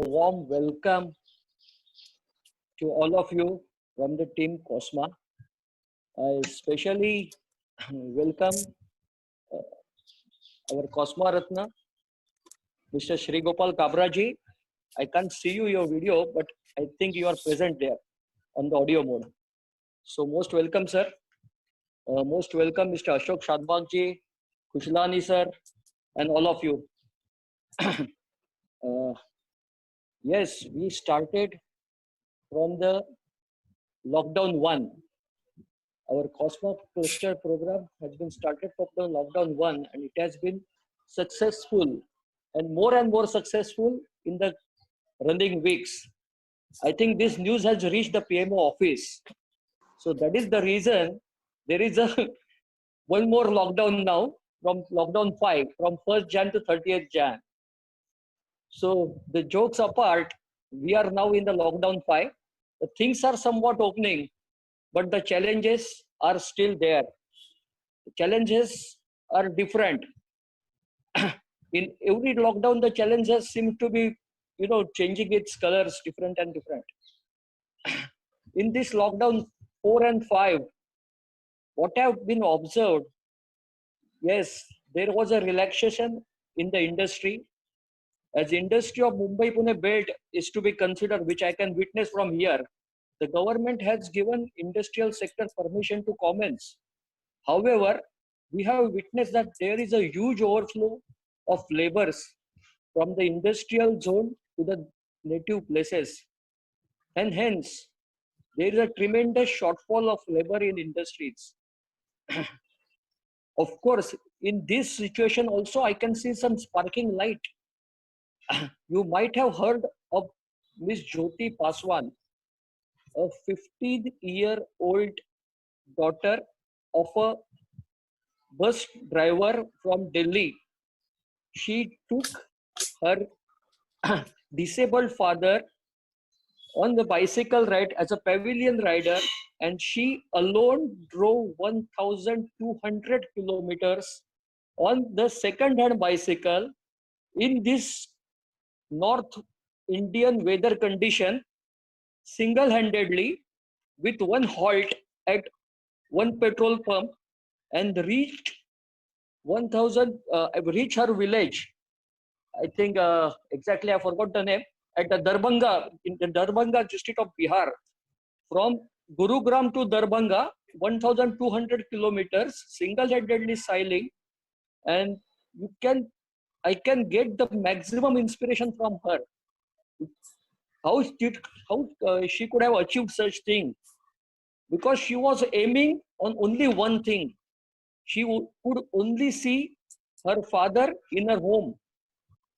Warm welcome to all of you from the team Cosma. I especially welcome our Cosma Ratna, Mr. Shri Gopal Kabraji. I can't see your video, but I think you are present there on the audio mode. So most welcome, sir. Most welcome, Mr. Ashok Shadbagji, Kushlani sir, and all of you. Yes, we started from the lockdown 1. Our Cosmo Cluster program has been started from the lockdown 1, and it has been successful and more successful in the running weeks. I think this news has reached the PMO office. So that is the reason there is a one more lockdown now from lockdown 5 from 1st Jan to 30th Jan. So the jokes apart, we are now in the lockdown 5. The things are somewhat opening, but the challenges are still there. The challenges are different. In every lockdown, the challenges seem to be, changing its colors different and different. In this lockdown 4 and 5, what have been observed, yes, there was a relaxation in the industry. As industry of Mumbai-Pune belt is to be considered, which I can witness from here, the government has given industrial sector permission to commence. However, we have witnessed that there is a huge overflow of laborers from the industrial zone to the native places. And hence, there is a tremendous shortfall of labor in industries. Of course, in this situation also, I can see some sparking light. You might have heard of Miss Jyoti Paswan, a 15-year-old daughter of a bus driver from Delhi. She took her disabled father on the bicycle ride as a pavilion rider, and she alone drove 1,200 kilometers on the second-hand bicycle in this North Indian weather condition, single-handedly with one halt at one petrol pump, and reached reach her village. I think exactly I forgot the name, at the Darbhanga, in the Darbhanga district of Bihar. From Gurugram to Darbhanga, 1,200 kilometers, single-handedly sailing, and I can get the maximum inspiration from her. How she could have achieved such thing? Because she was aiming on only one thing. She could only see her father in her home.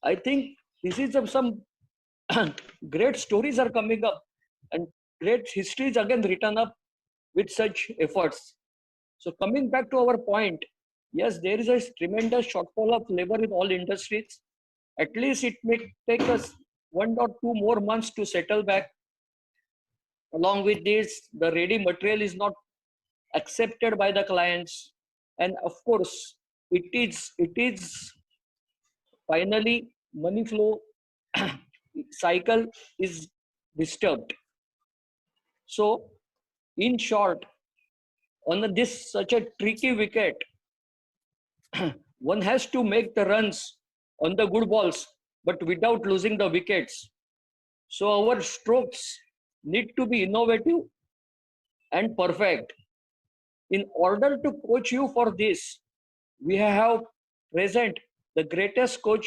I think this is some great stories are coming up, and great histories again written up with such efforts. So coming back to our point, yes, there is a tremendous shortfall of labor in all industries. At least it may take us 1 or 2 more months to settle back. Along with this, the ready material is not accepted by the clients, and of course, it is finally money flow cycle is disturbed. So, in short, on this such a tricky wicket, one has to make the runs on the good balls, but without losing the wickets. So our strokes need to be innovative and perfect. In order to coach you for this, we have present the greatest coach,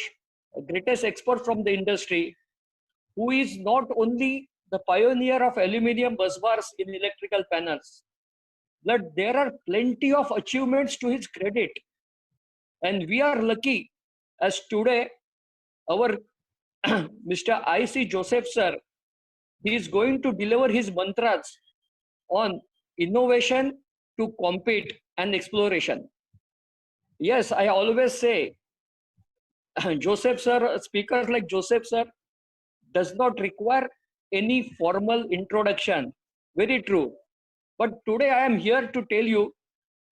greatest expert from the industry, who is not only the pioneer of aluminum busbars in electrical panels, but there are plenty of achievements to his credit. And we are lucky as today our Mr. I.C. Joseph sir, he is going to deliver his mantras on innovation to compete and exploration. Yes, I always say Joseph sir, speakers like Joseph sir does not require any formal introduction. Very true. But today I am here to tell you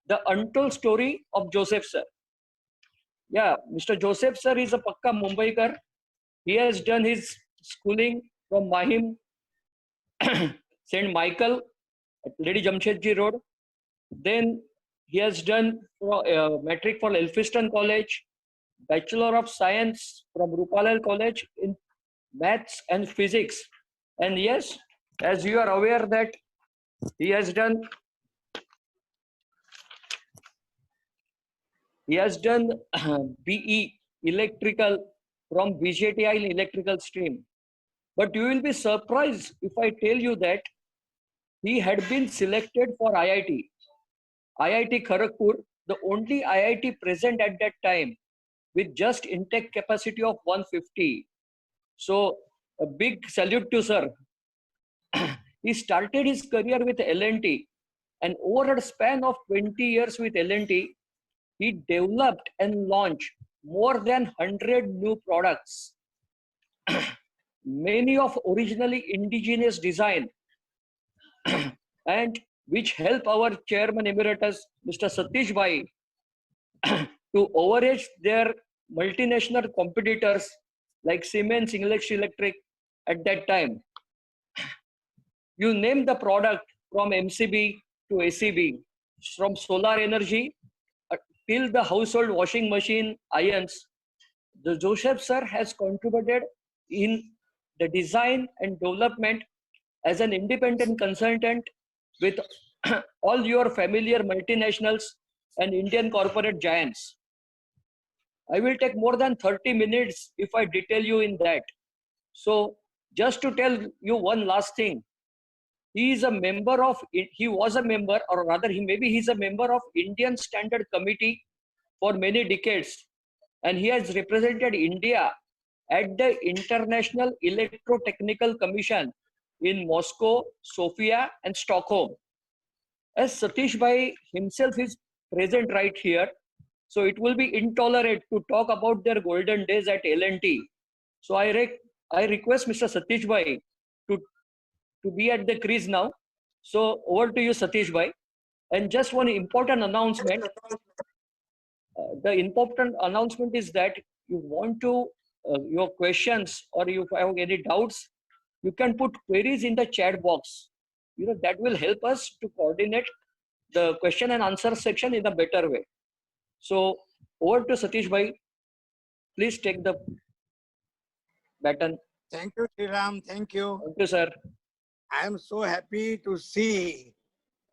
the untold story of Joseph sir. Yeah, Mr. Joseph sir is a Pakka Mumbaikar. He has done his schooling from Mahim St. Michael at Lady Jamshedji Road. Then he has done metric for Elphiston College, Bachelor of Science from Rupalal College in Maths and Physics. And yes, as you are aware that he has done BE Electrical from BJTI in electrical stream. But you will be surprised if I tell you that he had been selected for IIT. IIT Kharagpur, the only IIT present at that time with just intake capacity of 150. So a big salute to sir. He started his career with L&T, and over a span of 20 years with L&T, he developed and launched more than 100 new products, many of originally indigenous design, and which help our chairman emeritus, Mr. Satish Bhai, to overage their multinational competitors like Siemens English Electric at that time. You name the product from MCB to ACB, from solar energy till the household washing machine irons. The Joseph sir has contributed in the design and development as an independent consultant with all your familiar multinationals and Indian corporate giants. I will take more than 30 minutes if I detail you in that. So just to tell you one last thing, he was a member, or rather he's a member of Indian Standard Committee for many decades. And he has represented India at the International Electrotechnical Commission in Moscow, Sofia, and Stockholm. As Satish Bhai himself is present right here, so it will be intolerant to talk about their golden days at L&T. So I request Mr. Satish Bhai to be at the crease now. So over to you, Satish Bhai. And just one important announcement. The important announcement is that you want to, your questions or you have any doubts, you can put queries in the chat box. That will help us to coordinate the question and answer section in a better way. So over to Satish Bhai. Please take the baton. Thank you, Sriram. Thank you. Thank you, sir. I am so happy to see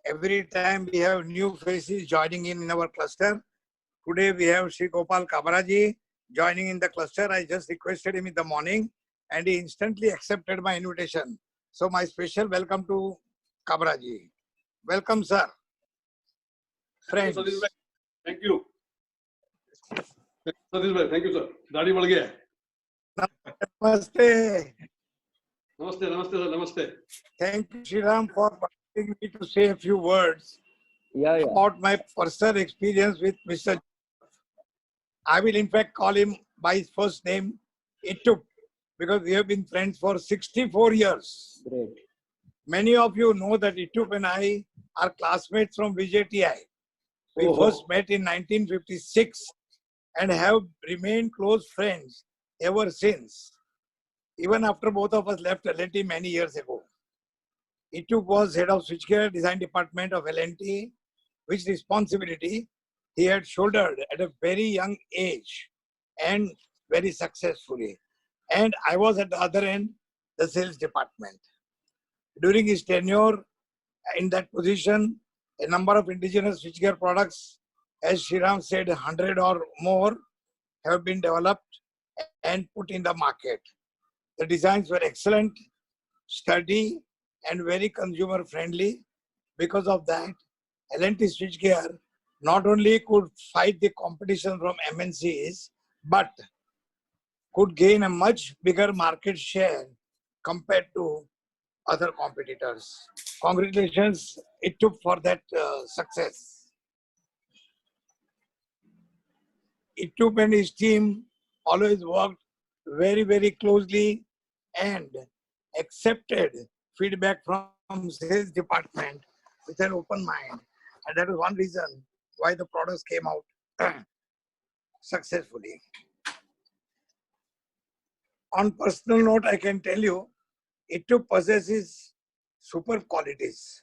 every time we have new faces joining in our cluster. Today we have Sri Gopal Kabraji joining in the cluster. I just requested him in the morning and he instantly accepted my invitation. So my special welcome to Kabraji. Welcome, sir. Friends. Thank you. Satish Bhai, thank you, sir. Dadi bad gaya. Namaste. Namaste, namaste, sir. Namaste. Thank you, Sriram, for permitting me to say a few words about my personal experience with Mr. I will in fact call him by his first name, Ittup, because we have been friends for 64 years. Great. Many of you know that Ittup and I are classmates from VJTI. We first met in 1956 and have remained close friends ever since, even after both of us left L&T many years ago. Ittup was head of switchgear design department of L&T, which responsibility he had shouldered at a very young age and very successfully. And I was at the other end, the sales department. During his tenure in that position, a number of indigenous switchgear products, as Sriram said, 100 or more, have been developed and put in the market. The designs were excellent, sturdy, and very consumer friendly. Because of that, L&T switchgear not only could fight the competition from MNCs, but could gain a much bigger market share compared to other competitors. Congratulations, Ittup, for that success. Ittup and his team always worked very, very closely and accepted feedback from sales department with an open mind. And that is one reason why the products came out successfully. On personal note, I can tell you, Itu possesses superb qualities.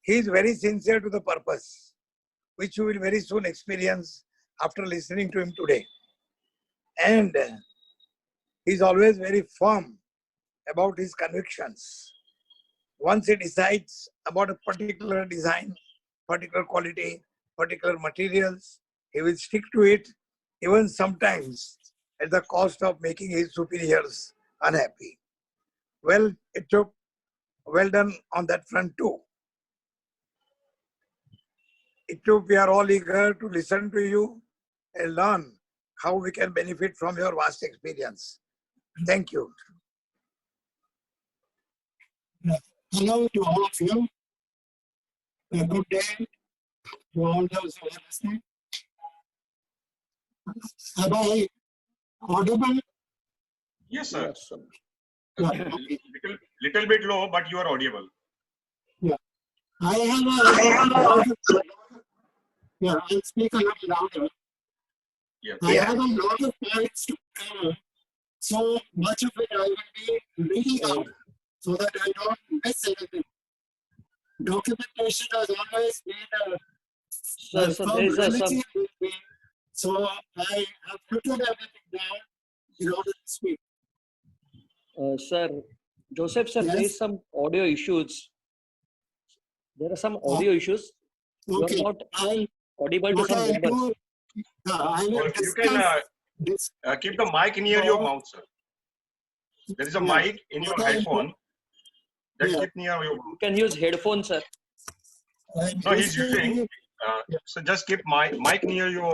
He is very sincere to the purpose, which you will very soon experience after listening to him today. And he's always very firm about his convictions. Once he decides about a particular design, particular quality, particular materials, he will stick to it, even sometimes at the cost of making his superiors unhappy. Well, it took well done on that front too. It took, we are all eager to listen to you and learn how we can benefit from your vast experience. Thank you. Hello to all of you. A good day to all those who are listening. Am I audible? Yes, sir. Yes, sir. Yeah. Little bit low, but you are audible. I have I'll speak a little louder. Yeah. I have a lot of points to cover, so much of it I will be reading out so that I don't miss anything. Documentation has always been Sir, so there is some, relative with me, so I have written everything down in order to speak. sir, Joseph, sir, there Yes. is some audio issues. There are some audio issues. Okay, You are not I audible to what some I members. do, I will Or you can discuss this. keep the mic near your mouth, sir. There is a Yeah. mic in your What I do- headphone. That Yeah. keep near your mouth. You can use headphones, sir. I'm No, he's listening. using. So just keep mic near your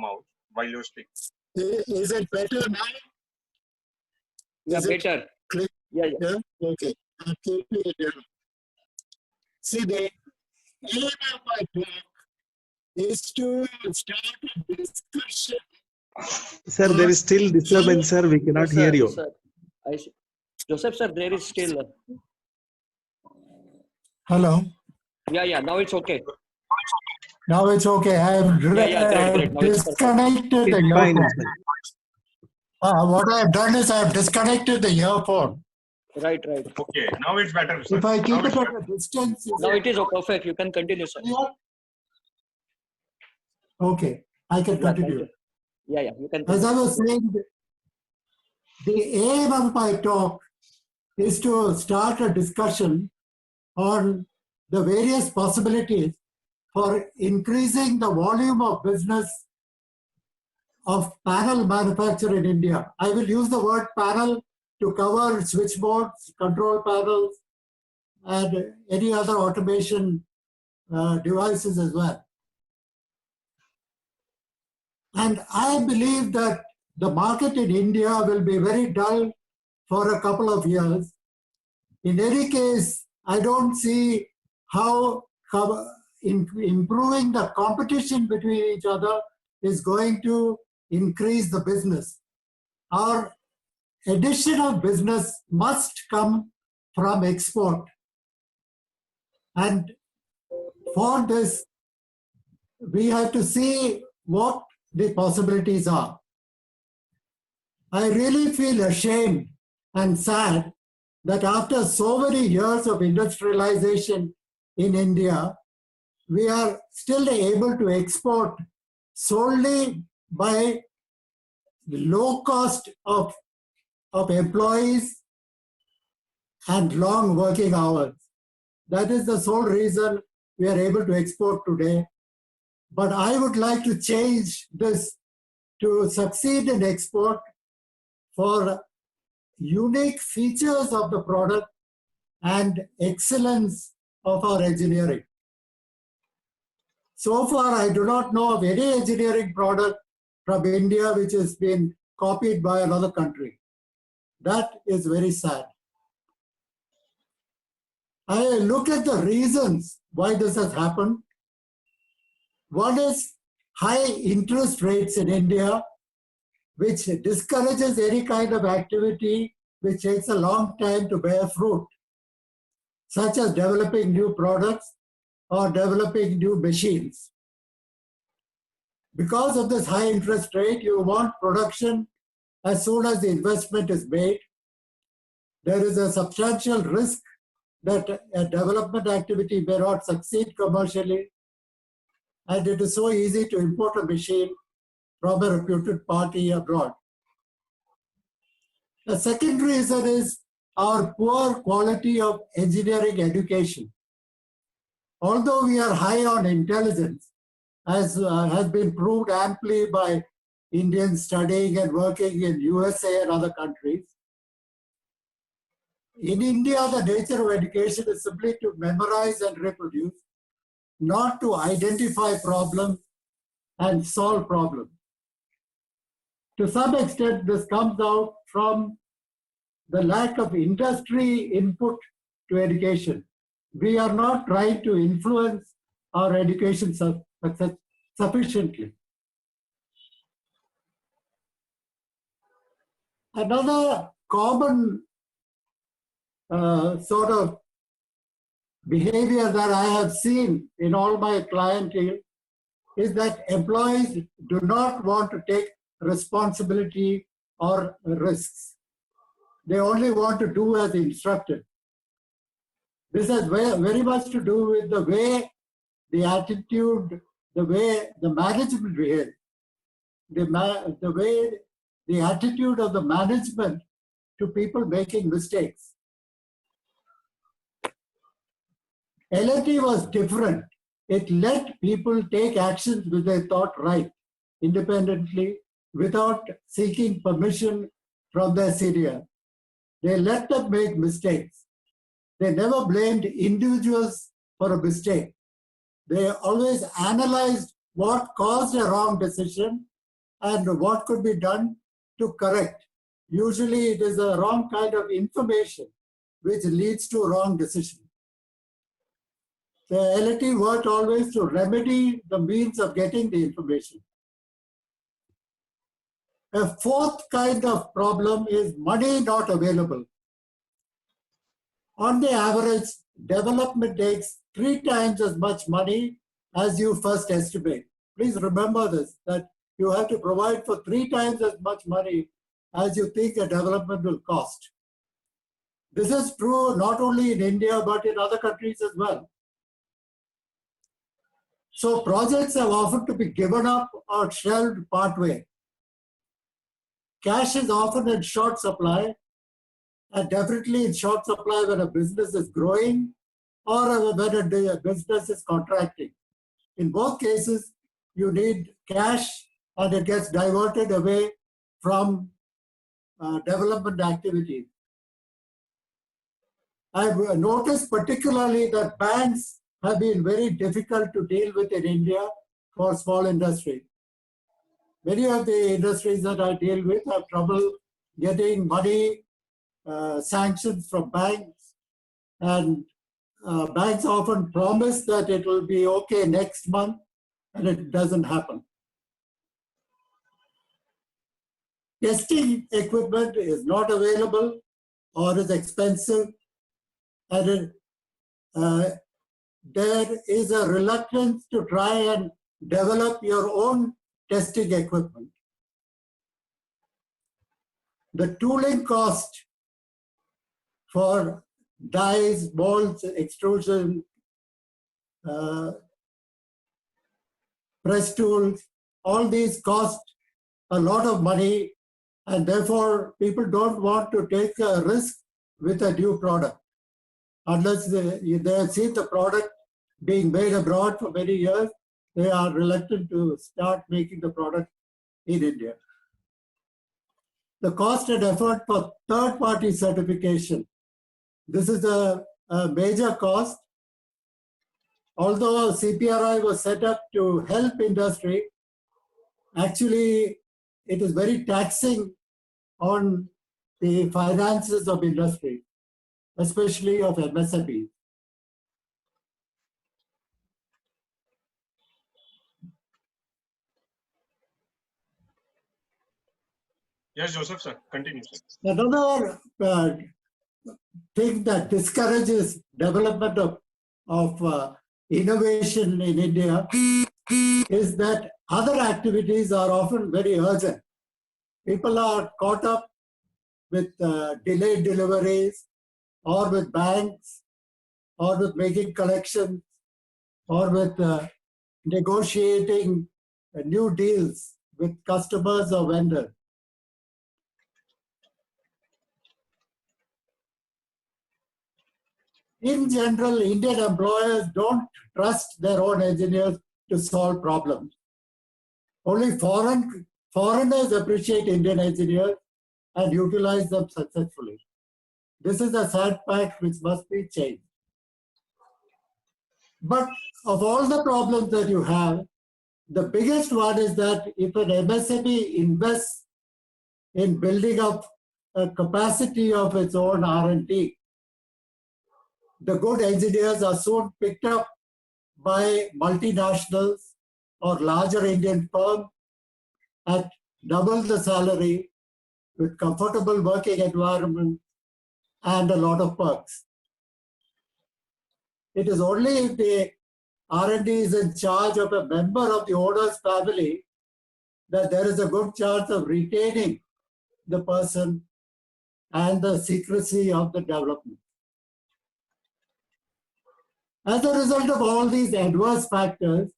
mouth while you speak. Is it better now? Yeah, Is it better. clear? Yeah, yeah. Yeah? Okay. I'm keeping it down. See, the aim of my talk is to start a discussion. Sir, there is still disturbance, sir. We cannot Yes, hear sir, you. sir. I see. Joseph, sir, there is still. Hello. Yeah. Now it's okay. Now it's okay. I have great. Now it's perfect. disconnected the It's fine, earphone. sir. What I have done is I have disconnected the earphone. Right. Okay, now it's better, sir. If I keep Now it it's at better. a distance, Now it is perfect. You can continue, sir. okay, I can Yeah, thank continue. you. Yeah. You can As I continue. was saying, the aim of my talk is to start a discussion on the various possibilities for increasing the volume of business of panel manufacture in India. I will use the word panel to cover switchboards, control panels, and any other automation devices as well. And I believe that the market in India will be very dull for a couple of years. In any case, I don't see how improving the competition between each other is going to increase the business. Our additional business must come from export. And for this, we have to see what the possibilities are. I really feel ashamed and sad that after so many years of industrialization in India, we are still able to export solely by the low cost of employees and long working hours. That is the sole reason we are able to export today. But I would like to change this to succeed in export for unique features of the product and excellence of our engineering. So far, I do not know of any engineering product from India which has been copied by another country. That is very sad. I look at the reasons why this has happened. One is high interest rates in India, which discourages any kind of activity which takes a long time to bear fruit, such as developing new products or developing new machines. Because of this high interest rate, you want production as soon as the investment is made, there is a substantial risk that a development activity may not succeed commercially, and it is so easy to import a machine from a reputed party abroad. The second reason is our poor quality of engineering education. Although we are high on intelligence, as has been proved amply by Indians studying and working in USA and other countries, in India, the nature of education is simply to memorize and reproduce, not to identify problems and solve problems. To some extent, this comes out from the lack of industry input to education. We are not trying to influence our education sufficiently. Another common sort of behavior that I have seen in all my clientele is that employees do not want to take responsibility or risks. They only want to do as instructed. This has very much to do with the way the attitude, the way the management behaves, the way the attitude of the management to people making mistakes. L&T was different. It let people take actions which they thought right, independently, without seeking permission from their senior. They let them make mistakes. They never blamed individuals for a mistake. They always analyzed what caused a wrong decision and what could be done to correct. Usually it is a wrong kind of information which leads to wrong decision. The L&T worked always to remedy the means of getting the information. A fourth kind of problem is money not available. On the average, development takes 3 times as much money as you first estimate. Please remember this, that you have to provide for 3 times as much money as you think a development will cost. This is true not only in India, but in other countries as well. So projects have often to be given up or shelved partway. Cash is often in short supply, and definitely in short supply when a business is growing or when a business is contracting. In both cases, you need cash and it gets diverted away from development activities. I've noticed particularly that banks have been very difficult to deal with in India for small industry. Many of the industries that I deal with have trouble getting money sanctions from banks, and banks often promise that it will be okay next month, and it doesn't happen. Testing equipment is not available or is expensive, and there is a reluctance to try and develop your own testing equipment. The tooling cost for dies, molds, extrusion, press tools, all these cost a lot of money, and therefore people don't want to take a risk with a new product. Unless they have seen the product being made abroad for many years, they are reluctant to start making the product in India. The cost and effort for third-party certification. This is a major cost. Although CPRI was set up to help industry, actually it is very taxing on the finances of industry, especially of MSMEs. Yes, Joseph, sir. Continue, sir. Another thing that discourages development of innovation in India is that other activities are often very urgent. People are caught up with delayed deliveries, or with banks, or with making collections, or with negotiating new deals with customers or vendors. In general, Indian employers don't trust their own engineers to solve problems. Only foreigners appreciate Indian engineers and utilize them successfully. This is a sad fact which must be changed. But of all the problems that you have, the biggest one is that if an MSME invests in building up a capacity of its own R&D, the good engineers are soon picked up by multinationals or larger Indian firms at double the salary with comfortable working environment and a lot of perks. It is only if the R&D is in charge of a member of the owner's family that there is a good chance of retaining the person and the secrecy of the development. As a result of all these adverse factors,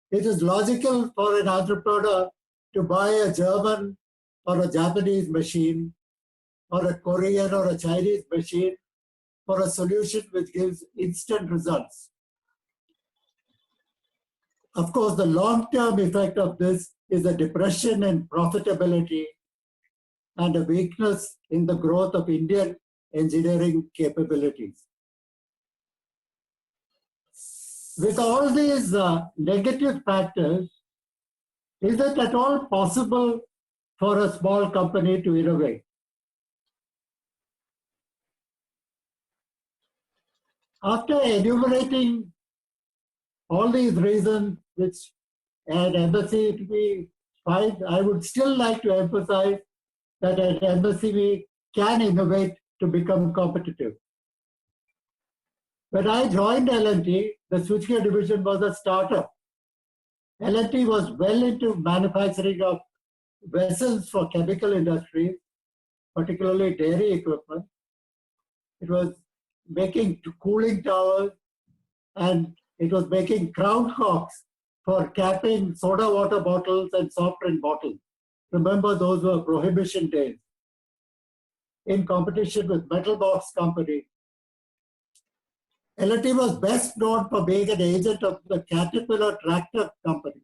it is logical for an entrepreneur to buy a German or a Japanese machine, or a Korean or a Chinese machine for a solution which gives instant results. Of course, the long-term effect of this is a depression in profitability and a weakness in the growth of Indian engineering capabilities. With all these negative factors, is it at all possible for a small company to innovate? After enumerating all these reasons which an MSME finds, I would still like to emphasize that an MSME can innovate to become competitive. When I joined L&T, the switchgear division was a startup. L&T was well into manufacturing of vessels for chemical industries, particularly dairy equipment. It was making cooling towers, and it was making crown corks for capping soda water bottles and soft drink bottles. Remember, those were prohibition days. In competition with Metal Box Company, L&T was best known for being an agent of the Caterpillar Tractor Company.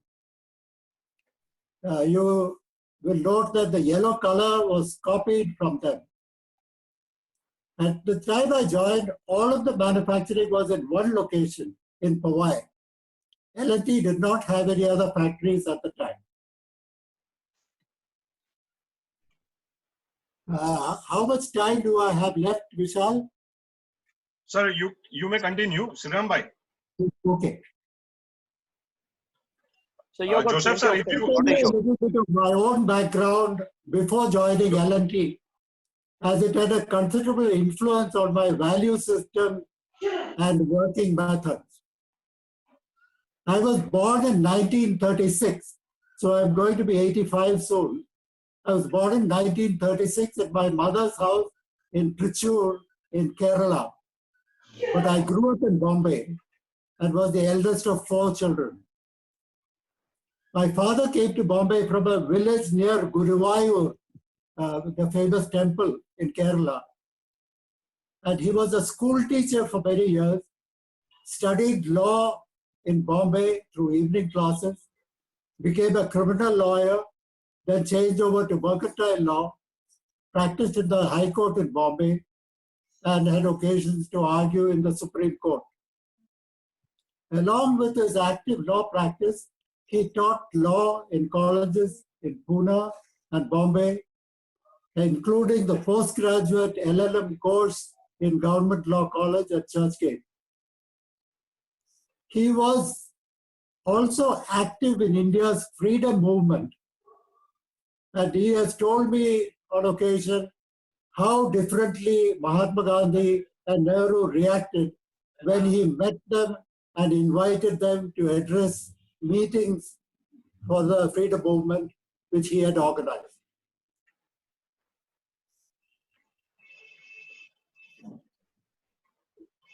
You will note that the yellow color was copied from them. At the time I joined, all of the manufacturing was in one location in Powai. L&T did not have any other factories at the time. How much time do I have left, Vishal? Sir, you may continue. Sriram bhai. Okay. So you have got Joseph plenty sir, of if you time. A little bit of my own background before joining L&T, as it had a considerable influence on my value system and working methods. I was born in 1936, so I'm going to be 85 soon. I was born in 1936 at my mother's house in Trichur in Kerala. But I grew up in Bombay and was the eldest of 4 children. My father came to Bombay from a village near Guruvayur, the famous temple in Kerala. And he was a school teacher for many years, studied law in Bombay through evening classes, became a criminal lawyer, then changed over to mercantile law, practiced in the High Court in Bombay, and had occasions to argue in the Supreme Court. Along with his active law practice, he taught law in colleges in Pune and Bombay, including the postgraduate LLM course in Government Law College at Churchgate. He was also active in India's freedom movement, and he has told me on occasion how differently Mahatma Gandhi and Nehru reacted when he met them and invited them to address meetings for the freedom movement which he had organized.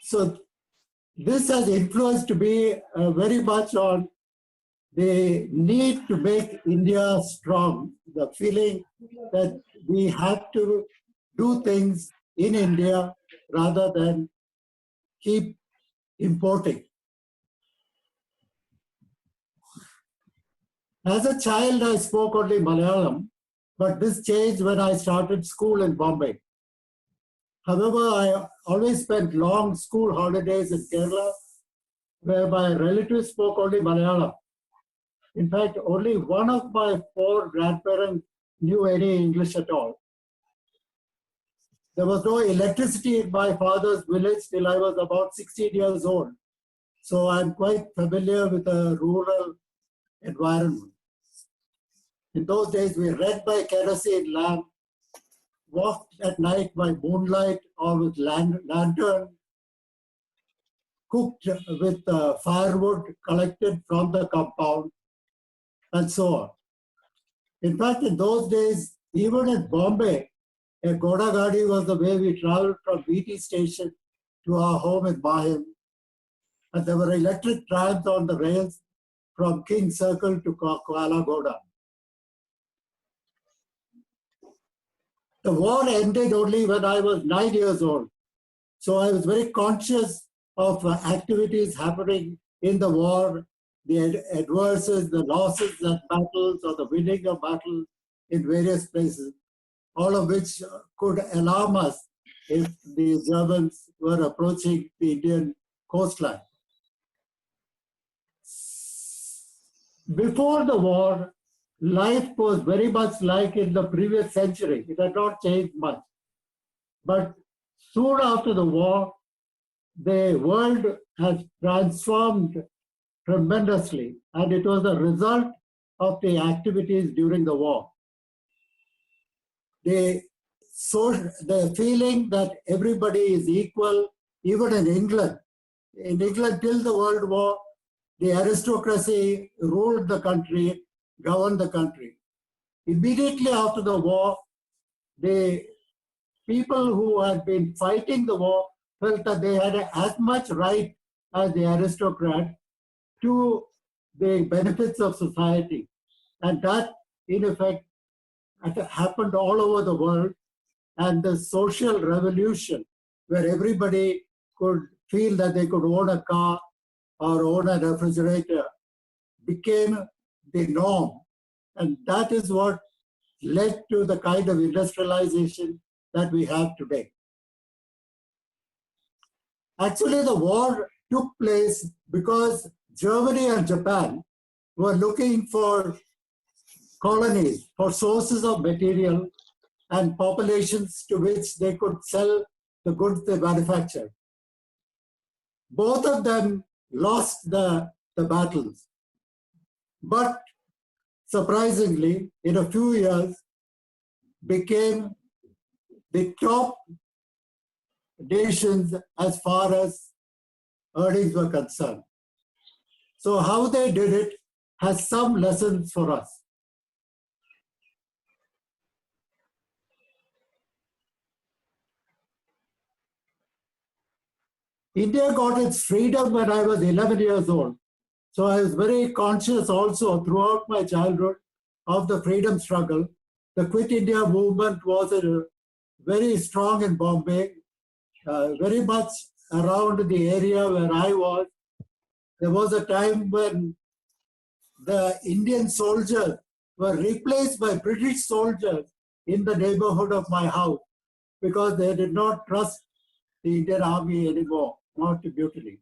So this has influenced me very much on the need to make India strong, the feeling that we have to do things in India rather than keep importing. As a child, I spoke only Malayalam, but this changed when I started school in Bombay. However, I always spent long school holidays in Kerala, where my relatives spoke only Malayalam. In fact, only one of my 4 grandparents knew any English at all. There was no electricity in my father's village till I was about 16 years old. So I'm quite familiar with the rural environment. In those days, we read by kerosene lamp, walked at night by moonlight or with lantern, cooked with firewood collected from the compound, and so on. In fact, in those days, even in Bombay, a Goda Gadi was the way we traveled from BT station to our home in Mahim. And there were electric trams on the rails from King Circle to Kuala Goda. The war ended only when I was 9 years old. So I was very conscious of activities happening in the war, the adverses, the losses and battles, or the winning of battles in various places, all of which could alarm us if the Germans were approaching the Indian coastline. Before the war, life was very much like in the previous century. It had not changed much. But soon after the war, the world has transformed tremendously, and it was a result of the activities during the war. The feeling that everybody is equal, even in England. In England, till the World War, the aristocracy ruled the country, governed the country. Immediately after the war, the people who had been fighting the war felt that they had as much right as the aristocrat to the benefits of society. And that, in effect, happened all over the world. And the social revolution, where everybody could feel that they could own a car or own a refrigerator, became the norm. And that is what led to the kind of industrialization that we have today. Actually, the war took place because Germany and Japan were looking for colonies, for sources of material and populations to which they could sell the goods they manufactured. Both of them lost the battles. But surprisingly, in a few years, became the top nations as far as earnings were concerned. So how they did it has some lessons for us. India got its freedom when I was 11 years old. So I was very conscious also throughout my childhood of the freedom struggle. The Quit India movement was very strong in Bombay, very much around the area where I was. There was a time when the Indian soldiers were replaced by British soldiers in the neighborhood of my house because they did not trust the Indian army anymore, not to mutiny.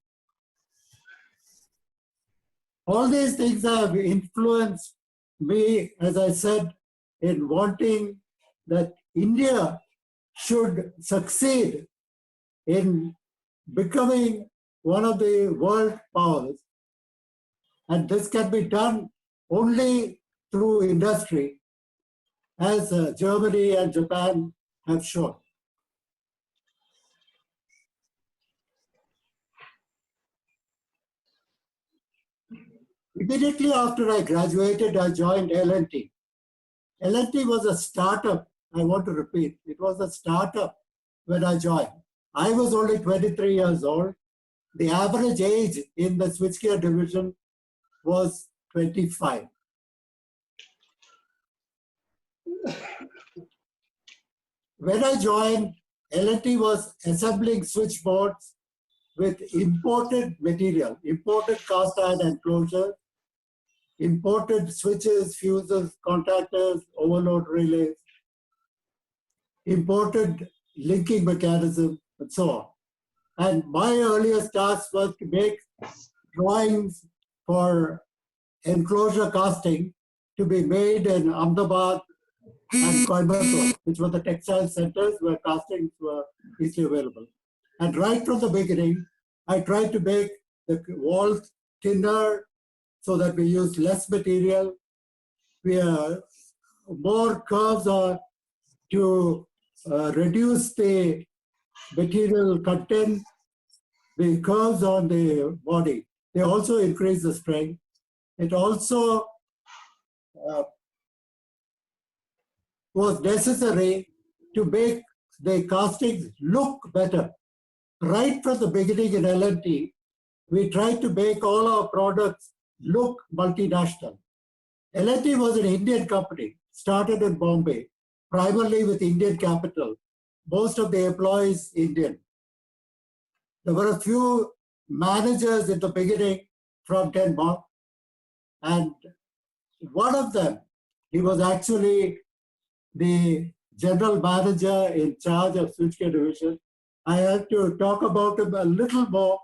All these things have influenced me, as I said, in wanting that India should succeed in becoming one of the world powers. And this can be done only through industry, as Germany and Japan have shown. Immediately after I graduated, I joined L&T. L&T was a startup, I want to repeat. It was a startup when I joined. I was only 23 years old. The average age in the switchgear division was 25. When I joined, L&T was assembling switchboards with imported material, imported cast iron enclosures, imported switches, fuses, contactors, overload relays, imported linking mechanism, and so on. And my earliest task was to make drawings for enclosure casting to be made in Ahmedabad and Coimbatore, which were the textile centers where castings were easily available. And right from the beginning, I tried to make the walls thinner so that we use less material. We more curves are to reduce the material content, the curves on the body. They also increase the strength. It also was necessary to make the castings look better. Right from the beginning in L&T, we tried to make all our products look multinational. L&T was an Indian company, started in Bombay, primarily with Indian capital. Most of the employees Indian. There were a few managers in the beginning from Denmark, and one of them, he was actually the general manager in charge of switchgear division. I had to talk about him a little more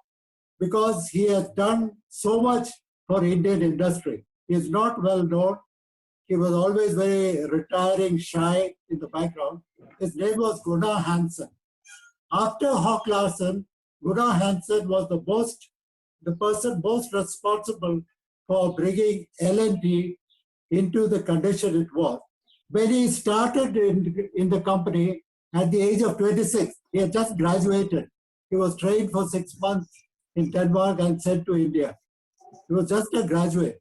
because he has done so much for Indian industry. He is not well known. He was always very retiring, shy in the background. His name was Gunnar Hansen. After Hawk Larsen, Gunnar Hansen was the person most responsible for bringing L&T into the condition it was. When he started in the company at the age of 26, he had just graduated. He was trained for 6 months in Denmark and sent to India. He was just a graduate.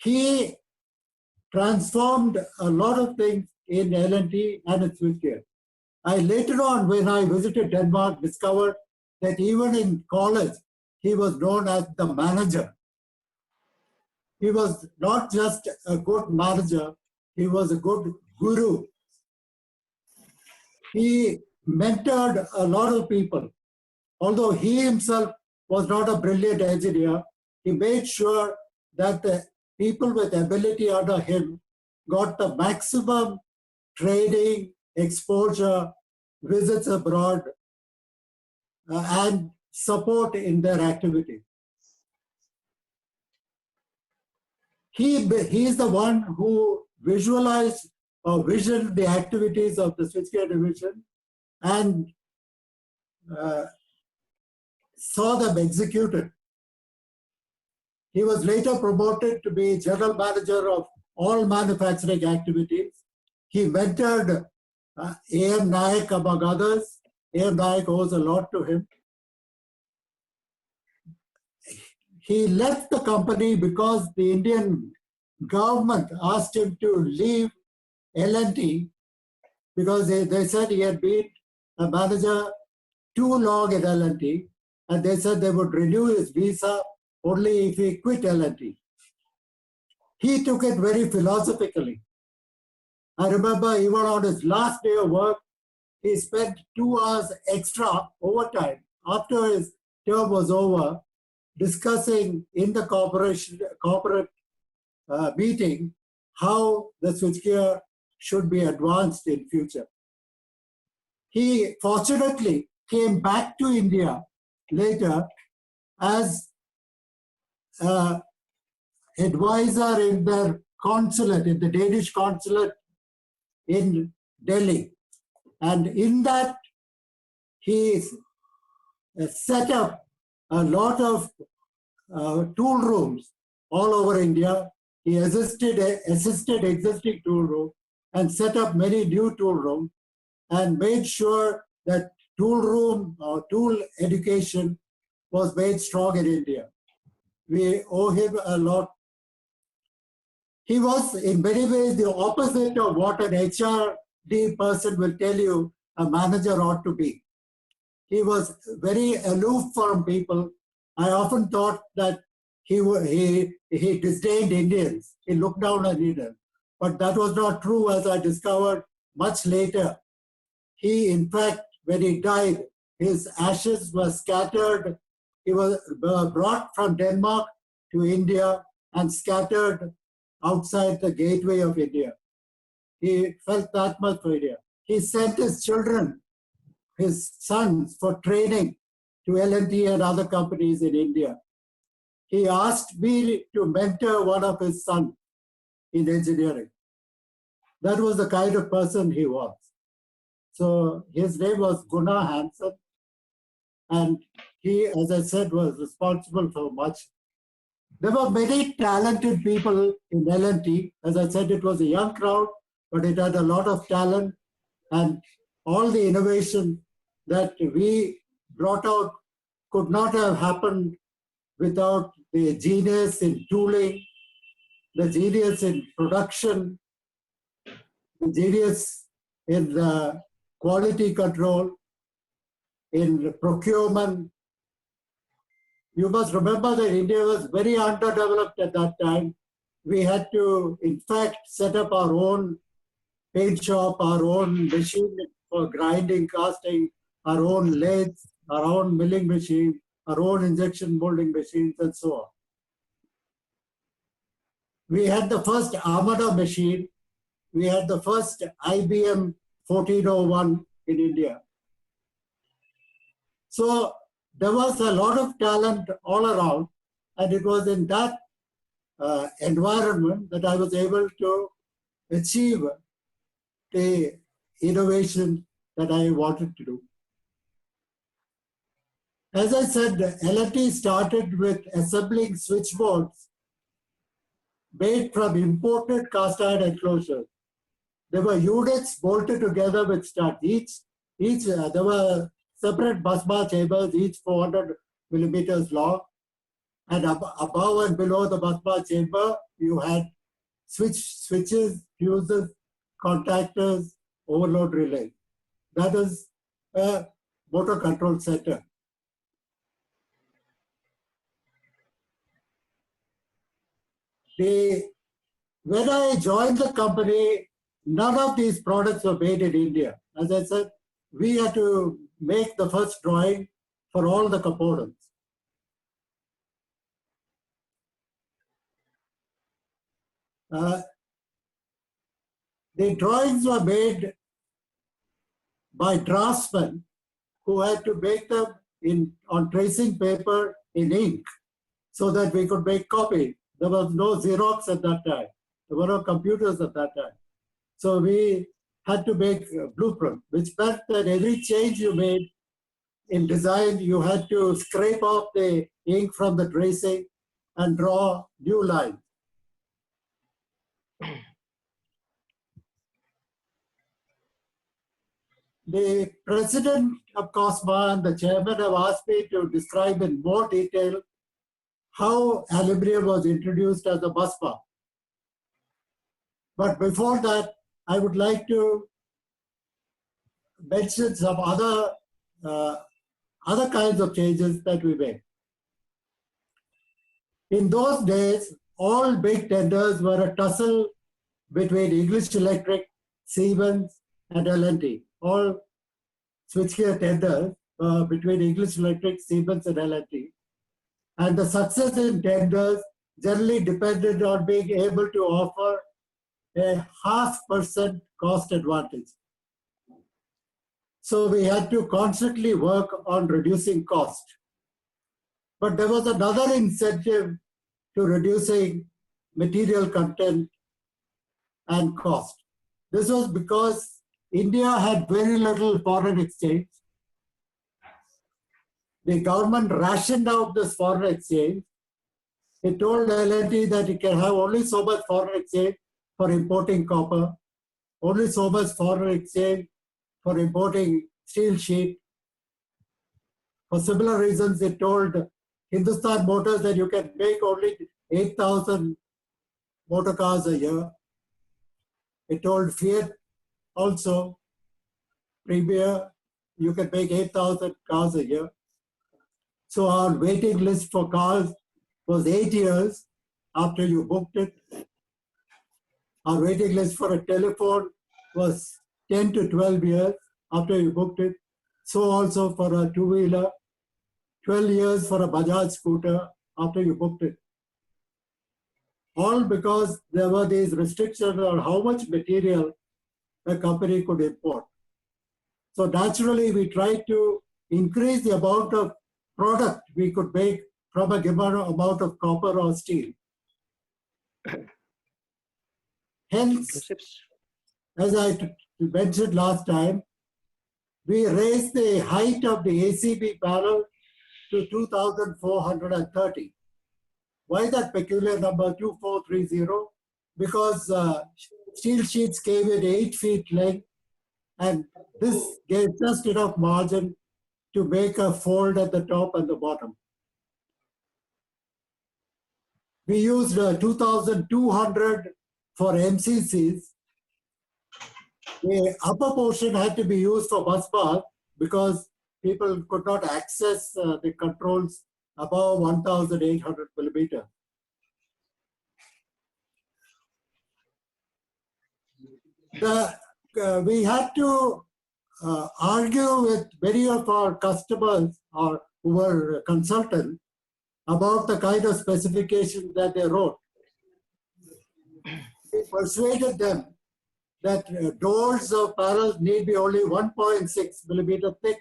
He transformed a lot of things in L&T and its switchgear. I later on, when I visited Denmark, discovered that even in college, he was known as the manager. He was not just a good manager, he was a good guru. He mentored a lot of people. Although he himself was not a brilliant engineer, he made sure that the people with ability under him got the maximum training, exposure, visits abroad, and support in their activity. He is the one who visualized or visioned the activities of the switchgear division and saw them executed. He was later promoted to be general manager of all manufacturing activities. He mentored A.M. Naik among others. A.M. Naik owes a lot to him. He left the company because the Indian government asked him to leave L&T because they said he had been a manager too long at L&T, and they said they would renew his visa only if he quit L&T. He took it very philosophically. I remember even on his last day of work, he spent 2 hours extra overtime after his term was over, discussing in the corporate meeting how the switchgear should be advanced in future. He fortunately came back to India later as advisor in their consulate, in the Danish consulate in Delhi. And in that, he set up a lot of tool rooms all over India. He assisted existing tool rooms and set up many new tool rooms and made sure that tool room or tool education was made strong in India. We owe him a lot. He was in many ways the opposite of what an HRD person will tell you a manager ought to be. He was very aloof from people. I often thought that he disdained Indians. He looked down on Indians. But that was not true, as I discovered much later. He, in fact, when he died, his ashes were scattered. He was brought from Denmark to India and scattered outside the gateway of India. He felt that much for India. He sent his children, his sons, for training to L&T and other companies in India. He asked me to mentor one of his sons in engineering. That was the kind of person he was. So his name was Gunnar Hansen, and he, as I said, was responsible for much. There were many talented people in L&T. As I said, it was a young crowd, but it had a lot of talent, and all the innovation that we brought out could not have happened without the genius in tooling, the genius in production, the genius in quality control, in procurement. You must remember that India was very underdeveloped at that time. We had to, in fact, set up our own paint shop, our own machine for grinding, casting, our own lathes, our own milling machine, our own injection molding machines, and so on. We had the first Armada machine. We had the first IBM 1401 in India. So there was a lot of talent all around, and it was in that environment that I was able to achieve the innovation that I wanted to do. As I said, L&T started with assembling switchboards made from imported cast iron enclosures. There were units bolted together with studs. There were separate busbar chambers, each 400 millimeters long. And above and below the busbar chamber, you had switches, fuses, contactors, overload relays. That is a motor control center. When I joined the company, none of these products were made in India. As I said, we had to make the first drawing for all the components. The drawings were made by draftsmen who had to make them on tracing paper in ink so that we could make copies. There was no Xerox at that time. There were no computers at that time. So we had to make a blueprint, which meant that every change you made in design, you had to scrape off the ink from the tracing and draw new lines. The president of COSMA and the chairman have asked me to describe in more detail how aluminum was introduced as a busbar. But before that, I would like to mention some other kinds of changes that we made. In those days, all big tenders were a tussle between English Electric, Siemens, and L&T. All switchgear tenders between English Electric, Siemens, and L&T. And the success in tenders generally depended on being able to offer a 0.5% cost advantage. So we had to constantly work on reducing cost. But there was another incentive to reducing material content and cost. This was because India had very little foreign exchange. The government rationed out this foreign exchange. It told L&T that it can have only so much foreign exchange for importing copper, only so much foreign exchange for importing steel sheet. For similar reasons, it told Hindustan Motors that you can make only 8,000 motor cars a year. It told Fiat also. Premier, you can make 8,000 cars a year. So our waiting list for cars was 8 years after you booked it. Our waiting list for a telephone was 10 to 12 years after you booked it. So also for a two-wheeler, 12 years for a Bajaj scooter after you booked it. All because there were these restrictions on how much material a company could import. So naturally, we tried to increase the amount of product we could make from a given amount of copper or steel. Hence, Joseph's. as I mentioned last time, we raised the height of the ACB panel to 2,430. Why that peculiar number 2430? Because steel sheets came in 8 feet length, and this gave just enough margin to make a fold at the top and the bottom. We used 2,200 for MCCs. The upper portion had to be used for bus bar because people could not access the controls above 1,800 millimeter. We had to argue with many of our customers or who were consultants about the kind of specifications that they wrote. We persuaded them that doors of panels need be only 1.6 millimeter thick,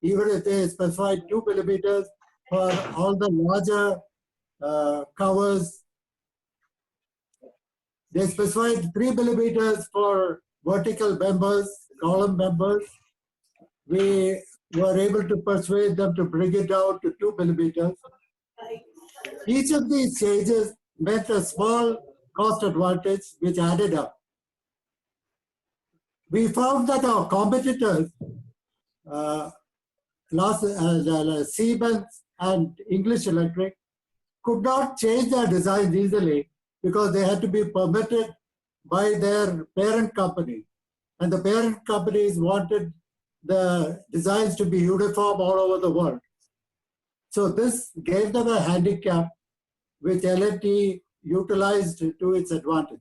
even if they specified 2 millimeters for all the larger covers. They specified 3 millimeters for vertical members, column members. We were able to persuade them to bring it down to 2 millimeters. Each of these changes meant a small cost advantage which added up. We found that our competitors, Siemens and English Electric, could not change their designs easily because they had to be permitted by their parent company. And the parent companies wanted the designs to be uniform all over the world. So this gave them a handicap which L&T utilized to its advantage.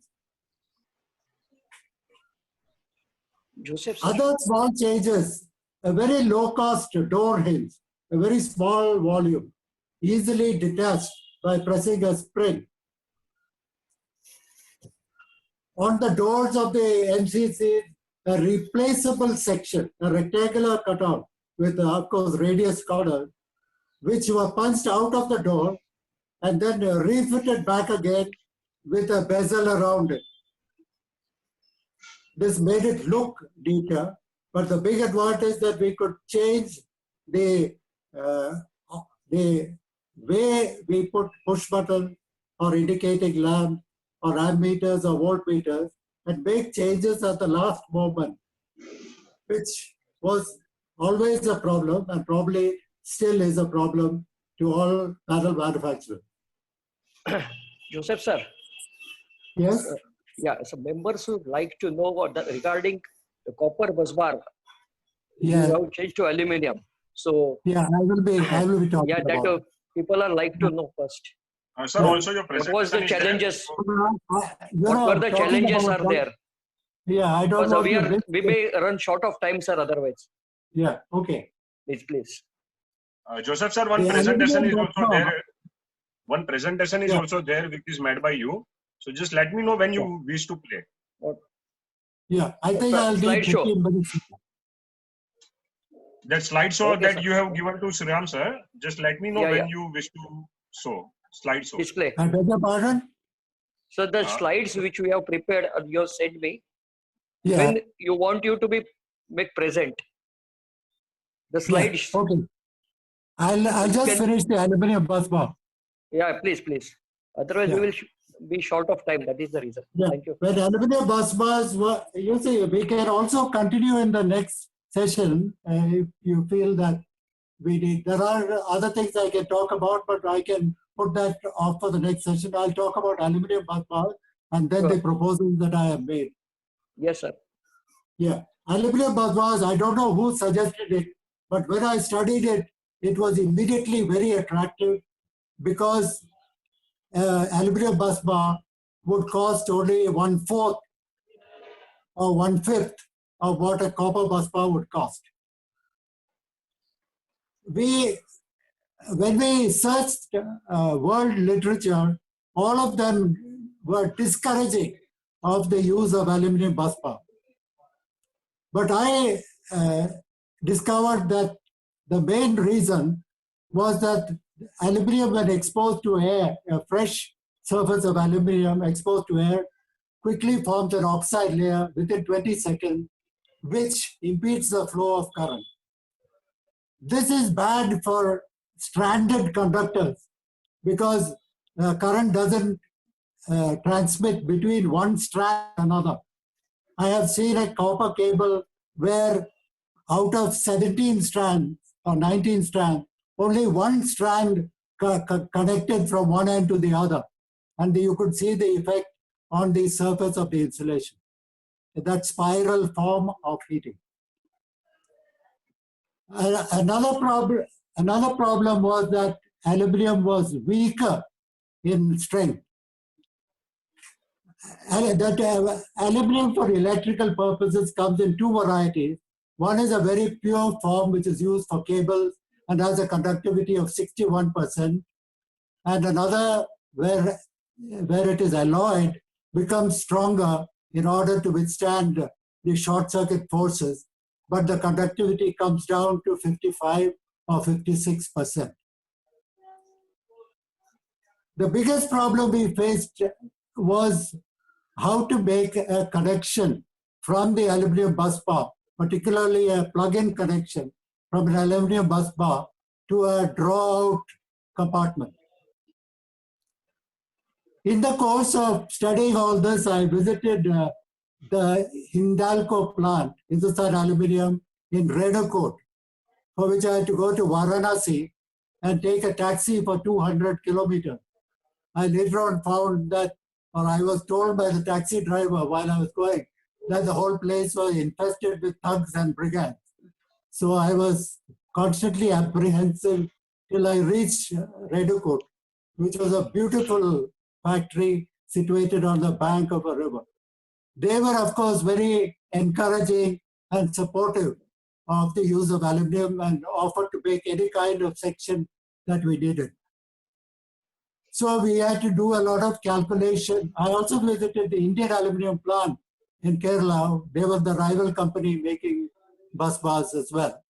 Joseph. Other small changes, a very low cost door hinge, a very small volume, easily detached by pressing a spring. On the doors of the MCC, a replaceable section, a rectangular cutout with, of course, radius corners, which were punched out of the door and then refitted back again with a bezel around it. This made it look neater, but the big advantage that we could change the way we put push button or indicating lamp or ammeters or voltmeters and make changes at the last moment, which was always a problem and probably still is a problem to all panel manufacturers. Joseph, sir. Yes? Yeah, so members would like to know what regarding the copper bus bar. Yeah. You have changed to aluminium. So Yeah, I will be talking yeah, that about it. people are like to know first. Sir, Yeah. also your What presentation was the is there. challenges? You What know, were the talking challenges about are there? Yeah, I don't Because know. we may run short of time, sir, otherwise. Yeah, okay. Please. Joseph sir, one The presentation is aluminium also bus bar. there. One presentation is Yeah. also there, which is made by you. So just let me know when you wish to play. Yeah, I think Sir, I'll need slideshow. 15 minutes. That slideshow Okay, that sir. you have given to Sriram sir, just let me know Yeah, when yeah. you wish to show slideshow. Display. I beg your pardon? So the Uh, slides which we have prepared, you have sent me. Yeah. When you want you to be make present, the slides. Yeah, okay. I'll You just can- finish the aluminium bus bar. Yeah, please. Otherwise, Yeah. we will be short of time. That is the reason. Yeah. Thank you. When aluminium bus bars were, you see, we can also continue in the next session if you feel that we need. There are other things I can talk about, but I can put that off for the next session. I'll talk about aluminium bus bars and then Sure. the proposals that I have made. Yes, sir. Yeah. Aluminum busbars, I don't know who suggested it, but when I studied it, it was immediately very attractive because aluminum busbar would cost only 1/4 or 1/5 of what a copper busbar would cost. When we searched world literature, all of them were discouraging of the use of aluminum busbar. But I discovered that the main reason was that aluminum, when exposed to air, a fresh surface of aluminum exposed to air, quickly forms an oxide layer within 20 seconds, which impedes the flow of current. This is bad for stranded conductors because current doesn't transmit between one strand and another. I have seen a copper cable where out of 17 strands or 19 strands, only one strand connected from one end to the other. And you could see the effect on the surface of the insulation, that spiral form of heating. Another problem was that aluminum was weaker in strength. Aluminum for electrical purposes comes in two varieties. One is a very pure form which is used for cables and has a conductivity of 61%, and another where it is alloyed becomes stronger in order to withstand the short circuit forces, but the conductivity comes down to 55 or 56%. The biggest problem we faced was how to make a connection from the aluminum busbar, particularly a plug-in connection from an aluminum busbar to a draw-out compartment. In the course of studying all this, I visited the Hindalco plant, Hindustan Aluminium, in Renukoot, for which I had to go to Varanasi and take a taxi for 200 kilometers. I later on found that, or I was told by the taxi driver while I was going, that the whole place was infested with thugs and brigands. So I was constantly apprehensive till I reached Renukoot, which was a beautiful factory situated on the bank of a river. They were, of course, very encouraging and supportive of the use of aluminum and offered to make any kind of section that we needed. So we had to do a lot of calculation. I also visited the Indian Aluminium plant in Kerala. They were the rival company making bus bars as well.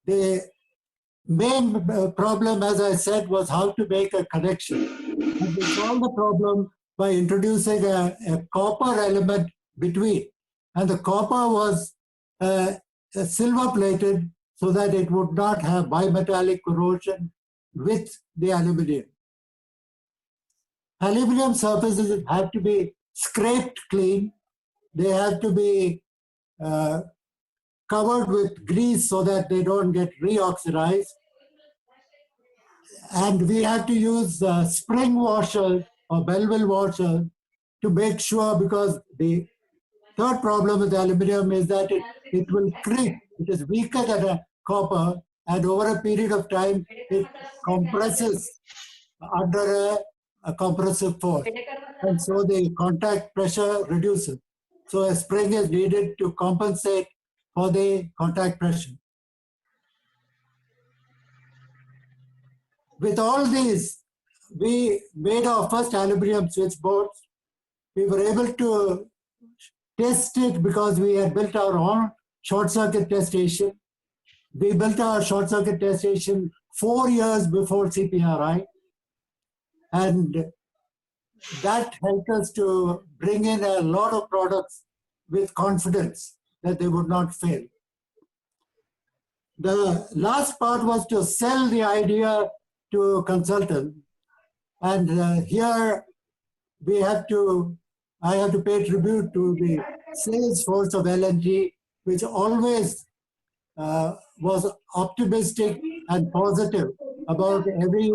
The main problem, as I said, was how to make a connection. And we solved the problem by introducing a copper element between. And the copper was silver plated so that it would not have bimetallic corrosion with the aluminum. Aluminum surfaces have to be scraped clean. They have to be covered with grease so that they don't get reoxidized. And we have to use spring washers or Belleville washers to make sure, because the third problem with aluminum is that it will creep. It is weaker than a copper, and over a period of time, it compresses under a compressive force. And so the contact pressure reduces. So a spring is needed to compensate for the contact pressure. With all these, we made our first aluminum switchboards. We were able to test it because we had built our own short circuit test station. We built our short circuit test station 4 years before CPRI. And that helped us to bring in a lot of products with confidence that they would not fail. The last part was to sell the idea to consultants. And here I have to pay tribute to the sales force of L&T, which always was optimistic and positive about every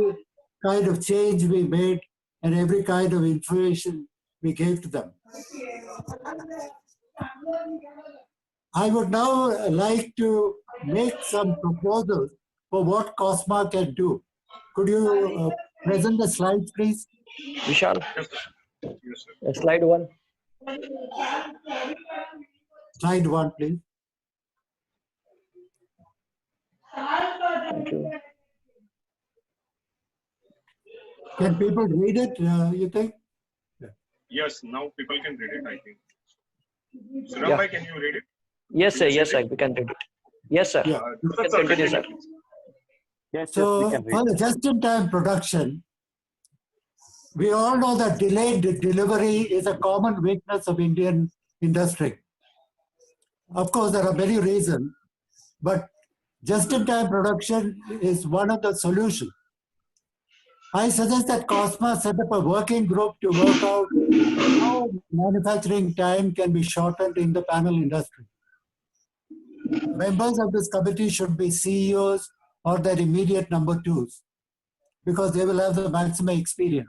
kind of change we made and every kind of information we gave to them. I would now like to make some proposals for what COSMA can do. Could you present the slides, please? Vishal, Yes, sir. Yes, sir. slide 1. Slide 1, please. Thank you. Can people read it, you think? Yes, now people can read it, I think. Yeah. Suram bhai, can you read it? Yes, sir. Yes, sir. We can read it. Yes, sir. Yeah. You Dusrat can sir, continue, sir. please. Yes, So, we can read. for the just-in-time production, we all know that delayed delivery is a common weakness of Indian industry. Of course, there are many reasons, but just-in-time production is one of the solutions. I suggest that COSMA set up a working group to work out how manufacturing time can be shortened in the panel industry. Members of this committee should be CEOs or their immediate number twos, because they will have the maximum experience.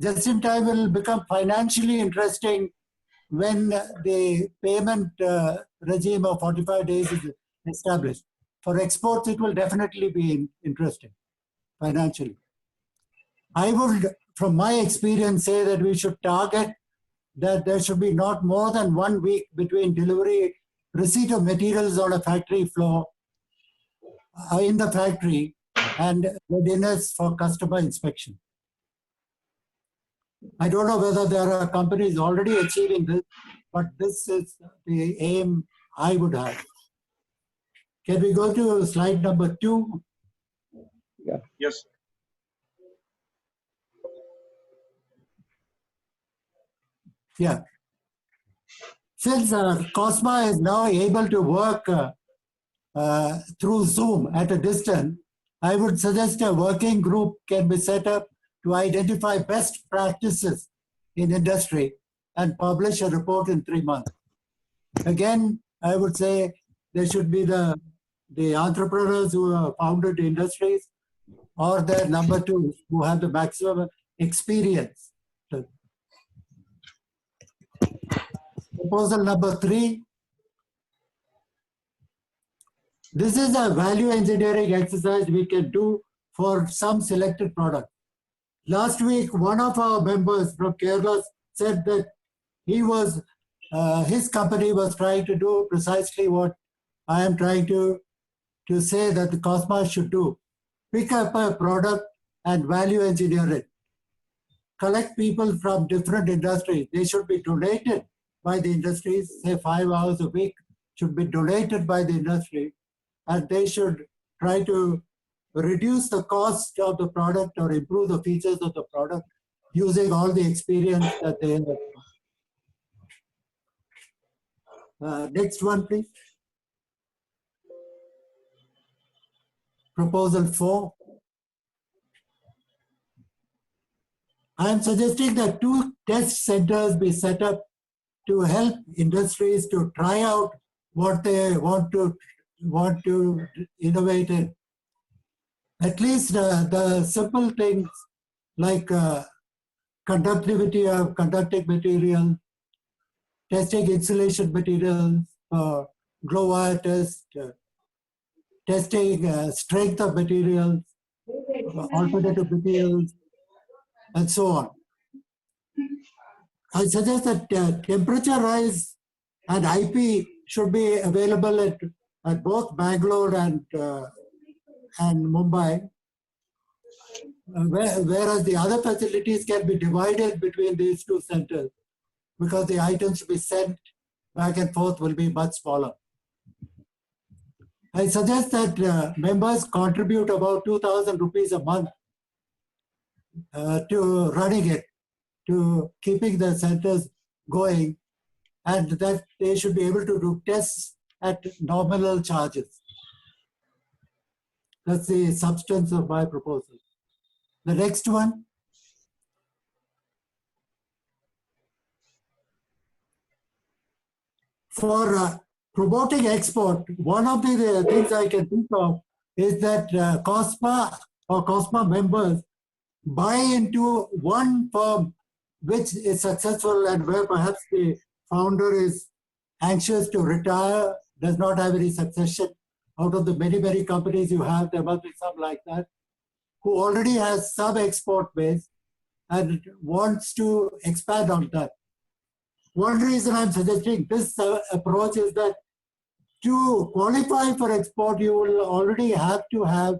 Just-in-time will become financially interesting when the payment regime of 45 days is established. For exports, it will definitely be interesting financially. I would, from my experience, say that we should target that there should be not more than 1 week between delivery, receipt of materials on a factory floor, in the factory, and readiness for customer inspection. I don't know whether there are companies already achieving this, but this is the aim I would have. Can we go to slide number 2? Yes, sir. Yeah. Since COSMA is now able to work through Zoom at a distance, I would suggest a working group can be set up to identify best practices in industry and publish a report in 3 months. Again, I would say there should be the entrepreneurs who have founded industries or their number twos who have the maximum experience. Proposal number 3. This is a value engineering exercise we can do for some selected product. Last week, one of our members from Kerala said that he was, his company was trying to do precisely what I am trying to say that the COSMA should do. Pick up a product and value engineer it. Collect people from different industries. They should be donated by the industries, say 5 hours a week should be donated by the industry, and they should try to reduce the cost of the product or improve the features of the product using all the experience that they have. Next one, please. Proposal 4. I am suggesting that 2 test centers be set up to help industries to try out what they want to innovate in. At least the simple things like conductivity of conducting material, testing insulation materials, glow wire test, testing strength of materials, alternative materials, and so on. I suggest that temperature rise and IP should be available at both Bangalore and Mumbai, whereas the other facilities can be divided between these 2 centers because the items to be sent back and forth will be much smaller. I suggest that members contribute about 2,000 rupees a month to running it, to keeping the centers going, and that they should be able to do tests at nominal charges. That's the substance of my proposal. The next one. For promoting export, one of the things I can think of is that COSMA or COSMA members buy into one firm which is successful and where perhaps the founder is anxious to retire, does not have any succession. Out of the many, many companies you have, there must be some like that, who already has some export base and wants to expand on that. One reason I'm suggesting this approach is that to qualify for export, you will already have to have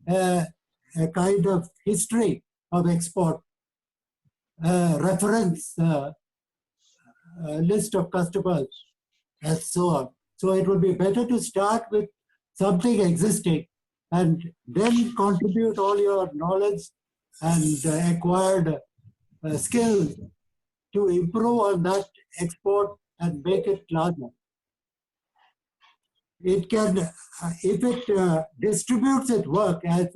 a kind of history of export, reference list of customers, and so on. So it would be better to start with something existing and then contribute all your knowledge and acquired skills to improve on that export and make it larger. It can, if it distributes its work as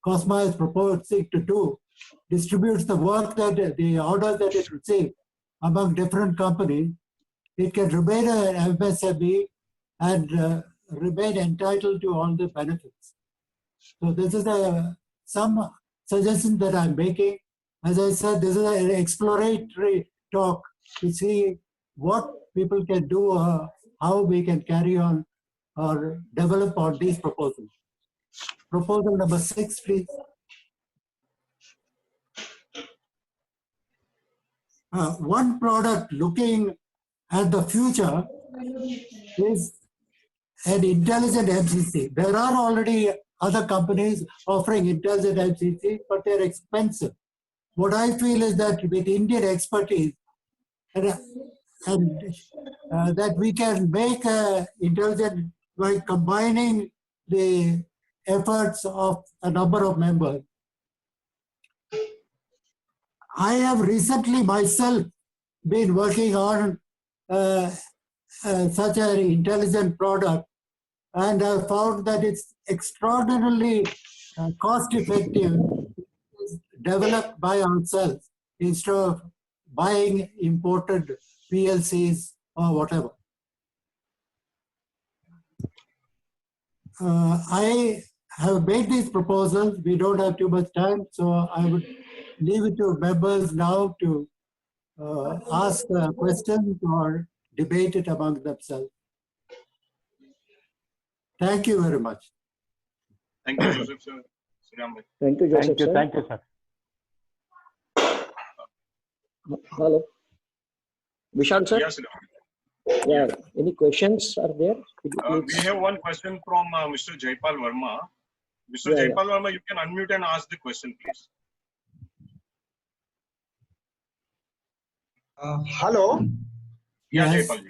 Cosma is proposing to do, distributes the work that the orders that it receives among different companies, it can remain an MSME and remain entitled to all the benefits. So this is some suggestion that I'm making. As I said, this is an exploratory talk to see what people can do, how we can carry on or develop on these proposals. Proposal number 6, please. One product looking at the future is an intelligent MCC. There are already other companies offering intelligent MCC, but they're expensive. What I feel is that with Indian expertise, and that we can make intelligent by combining the efforts of a number of members. I have recently myself been working on such an intelligent product, and I found that it's extraordinarily cost effective, developed by ourselves instead of buying imported PLCs or whatever. I have made these proposals. We don't have too much time, so I would leave it to members now to ask questions or debate it among themselves. Thank you very much. Thank you, Joseph, sir. Sriram bhai. Thank you, Joseph. Thank you, sir. Hello. Vishal, sir? Yes, Sriram. Yeah. Any questions are there? We have one question from Mr. Jaipal Verma. Mr. Yeah, Jaipal Verma, you can unmute and ask the question, please. Hello. Yeah, Yes. Jaipal.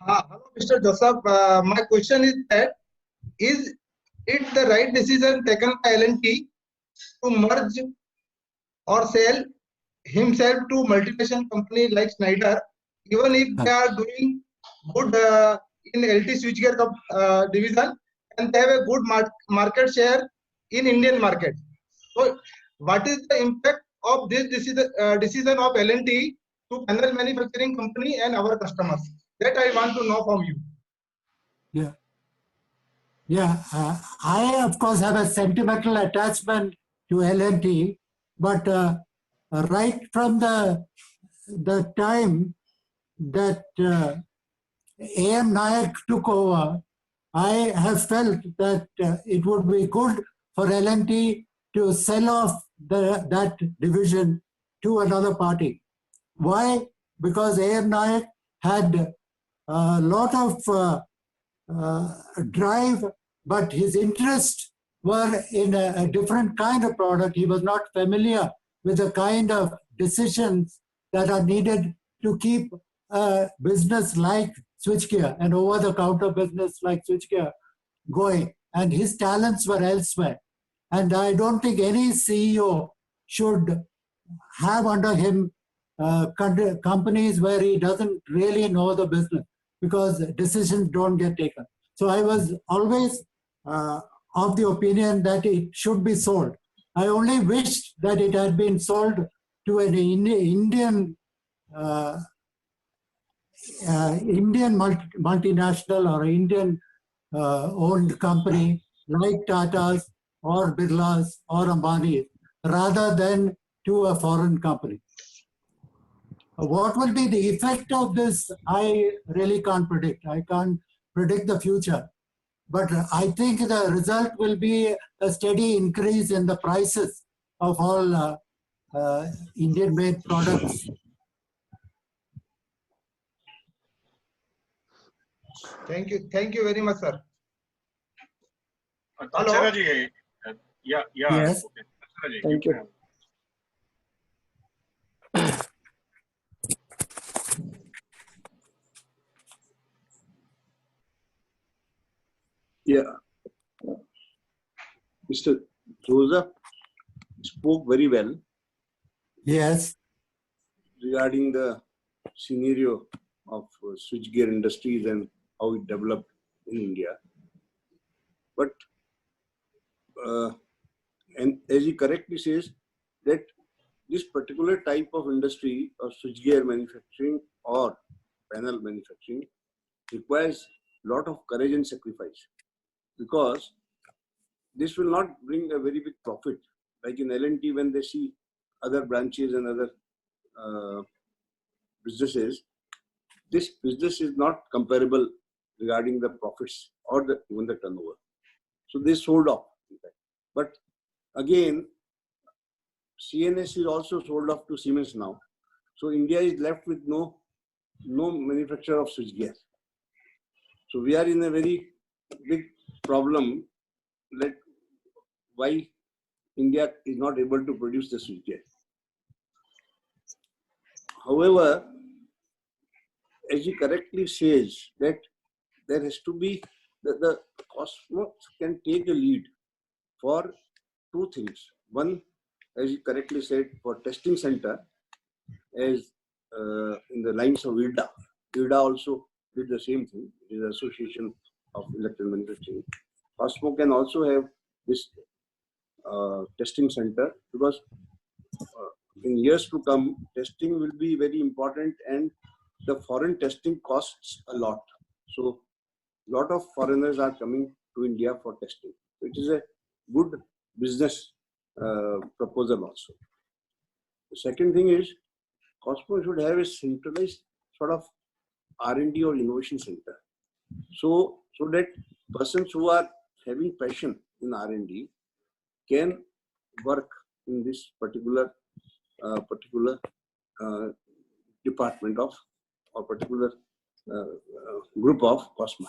Hello, Mr. Joseph. My question is that is it the right decision taken by L&T to merge or sell himself to multinational company like Schneider, even if they are doing good in LT switchgear division and they have a good market share in Indian market? So, what is the impact of this decision of L&T to panel manufacturing company and our customers? That I want to know from you. Yeah. Yeah, I of course have a sentimental attachment to L&T, but right from the time that A.M. Nayak took over, I have felt that it would be good for L&T to sell off that division to another party. Why? Because A.M. Nayak had a lot of drive, but his interests were in a different kind of product. He was not familiar with the kind of decisions that are needed to keep a business like switchgear and over-the-counter business like switchgear going. And his talents were elsewhere. And I don't think any CEO should have under him companies where he doesn't really know the business, because decisions don't get taken. So I was always of the opinion that it should be sold. I only wished that it had been sold to an Indian multinational or Indian owned company like Tata's or Birla's or Ambani's, rather than to a foreign company. What will be the effect of this? I really can't predict. I can't predict the future. But I think the result will be a steady increase in the prices of all Indian-made products. Thank you. Thank you very much, sir. Tansera ji, yeah. Yes. Okay. Tansera ji, Thank you. can- Yeah. Mr. Joseph spoke very well Yes. regarding the scenario of switchgear industries and how it developed in India. But, and as he correctly says, that this particular type of industry of switchgear manufacturing or panel manufacturing requires a lot of courage and sacrifice, because this will not bring a very big profit. Like in L&T, when they see other branches and other businesses, this business is not comparable regarding the profits or even the turnover. So they sold off, in fact. But again, CNS is also sold off to Siemens now. So India is left with no manufacturer of switchgear. So we are in a very big problem that why India is not able to produce the switchgear. However, as he correctly says, that there has to be the Cosmos can take a lead for two things. One, as he correctly said, for testing center, as in the lines of IRDA. IRDA also did the same thing. It is the Association of Electrical Manufacturing. Cosmo can also have this testing center, because in years to come, testing will be very important, and the foreign testing costs a lot. So a lot of foreigners are coming to India for testing. It is a good business proposal also. The second thing is, Cosmo should have a centralized sort of R&D or innovation center. So that persons who are having passion in R&D can work in this particular department of or particular group of Cosmo.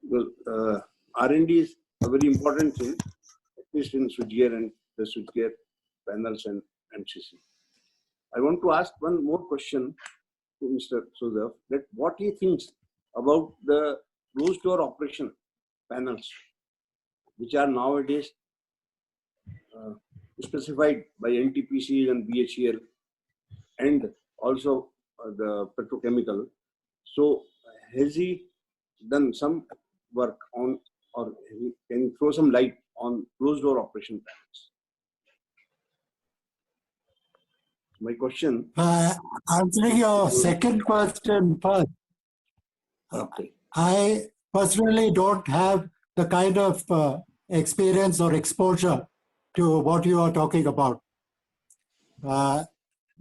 Well, R&D is a very important thing, at least in switchgear and the switchgear panels and MCC. I want to ask one more question to Mr. Joseph, that what he thinks about the closed door operation panels, which are nowadays specified by NTPC and BHEL, and also the petrochemical. So has he done some work on, or can you throw some light on closed door operation panels? My question. Answering your second question first. Okay. I personally don't have the kind of experience or exposure to what you are talking about.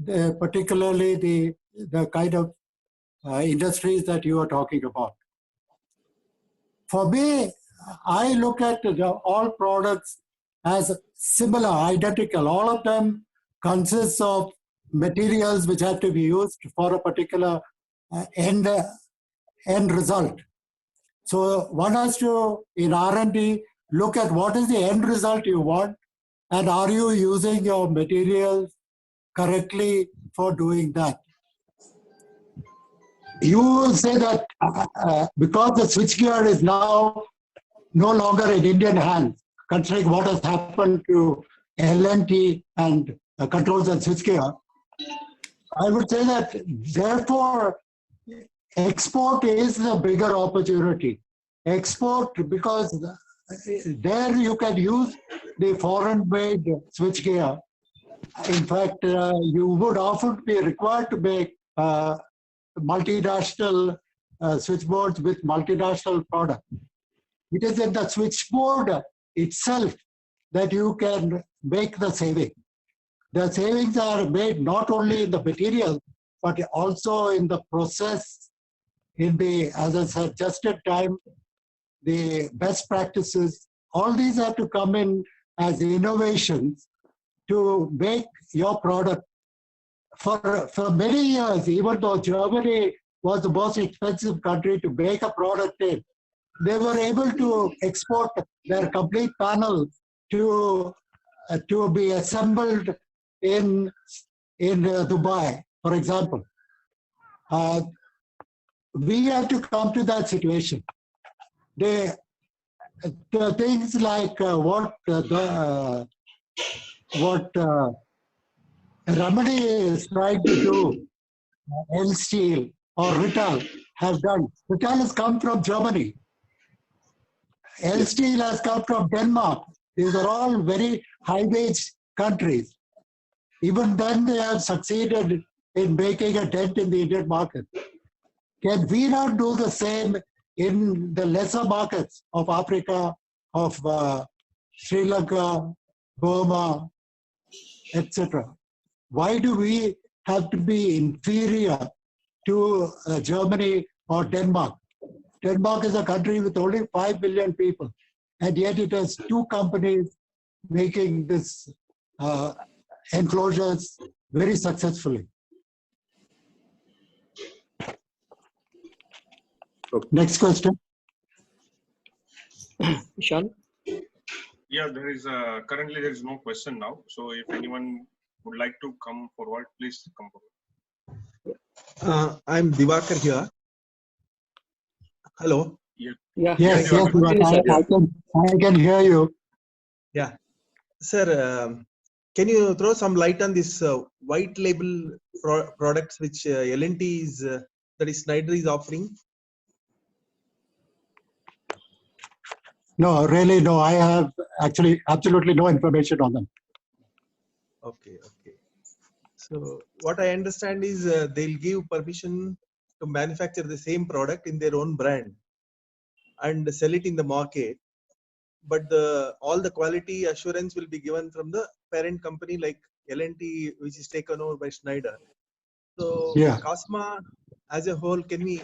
Particularly the kind of industries that you are talking about. For me, I look at all products as similar, identical. All of them consist of materials which have to be used for a particular end result. So one has to, in R&D, look at what is the end result you want, and are you using your materials correctly for doing that. You say that because the switchgear is now no longer in Indian hands, considering what has happened to L&T and controls and switchgear, I would say that therefore export is the bigger opportunity. Export, because there you can use the foreign-made switchgear. In fact, you would often be required to make multinational switchboards with multinational product. It is in the switchboard itself that you can make the saving. The savings are made not only in the material, but also in the process, in the, as I said, just in time, the best practices, all these have to come in as innovations to make your product. For many years, even though Germany was the most expensive country to make a product in, they were able to export their complete panel to be assembled in Dubai, for example. We have to come to that situation. The things like what Ramani is trying to do, L Steel or Rittal have done. Rittal has come from Germany. L Steel has come from Denmark. These are all very high-wage countries. Even then, they have succeeded in making a dent in the Indian market. Can we not do the same in the lesser markets of Africa, of Sri Lanka, Burma, etc.? Why do we have to be inferior to Germany or Denmark? Denmark is a country with only 5 million people, and yet it has 2 companies making this enclosures very successfully. Okay. Next question. Ishan? Yeah, there is currently there is no question now. So if anyone would like to come forward, please come forward. I'm Divakar here. Hello. Yeah. Yes, Yes, yes, Continue, sir. I can hear you. Yeah. Sir, can you throw some light on this white label products which L&T is, that is Schneider is offering? No, really, no. I have actually absolutely no information on them. Okay, okay. So what I understand is they'll give permission to manufacture the same product in their own brand and sell it in the market, but all the quality assurance will be given from the parent company like L&T, which is taken over by Schneider. So Yeah. Cosma as a whole, can we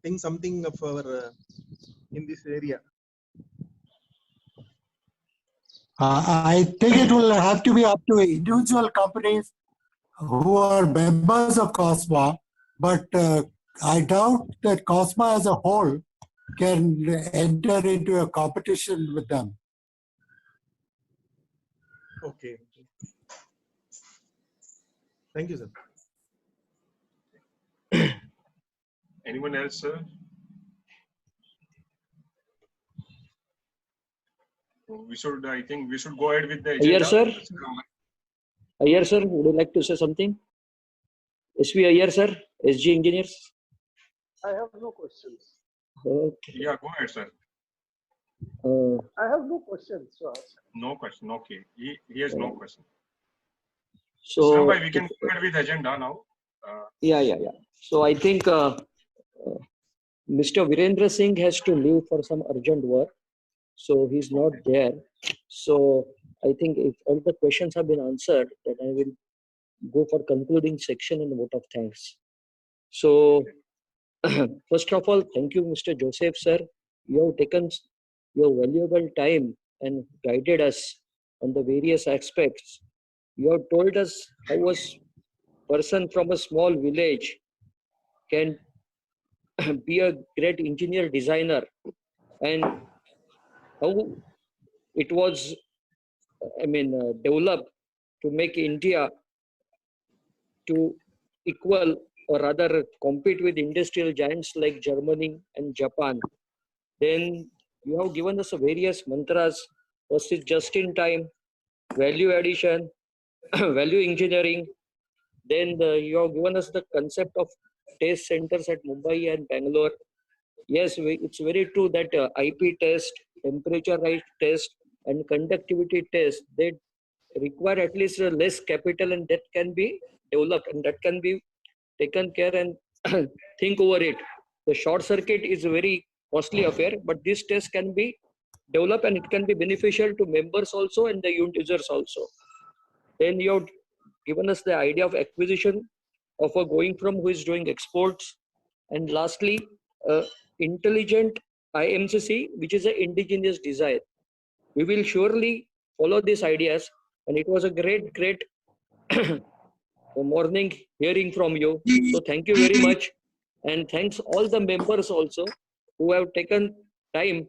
think something of our in this area? I think it will have to be up to individual companies who are members of COSMA, but I doubt that COSMA as a whole can enter into a competition with them. Okay. Thank you, sir. Anyone else, sir? We should, I think we should go ahead with the agenda. Ayer, sir? Ayer, sir, would you like to say something? SV Ayer, sir, SG Engineers. I have no questions. Okay. Yeah, go ahead, sir. I have no questions to ask. No question. Okay. He has no question. So, Sambhai, we can go ahead with agenda now. yeah. So I think Mr. Virendra Singh has to leave for some urgent work. So he's not there. So I think if all the questions have been answered, then I will go for concluding section and vote of thanks. So first of all, thank you, Mr. Joseph, sir. You have taken your valuable time and guided us on the various aspects. You have told us how a person from a small village can be a great engineer designer, and how it was, developed to make India to equal or rather compete with industrial giants like Germany and Japan. Then you have given us various mantras. First is just in time, value addition, value engineering. Then you have given us the concept of test centers at Mumbai and Bangalore. Yes, it's very true that IP test, temperature rise test, and conductivity test, they require at least less capital, and that can be developed and that can be taken care and think over it. The short circuit is a very costly affair, but this test can be developed and it can be beneficial to members also and the users also. Then you have given us the idea of acquisition of a going from who is doing exports, and lastly, intelligent IMCC, which is an indigenous desire. We will surely follow these ideas, and it was a great morning hearing from you. So thank you very much, and thanks all the members also who have taken time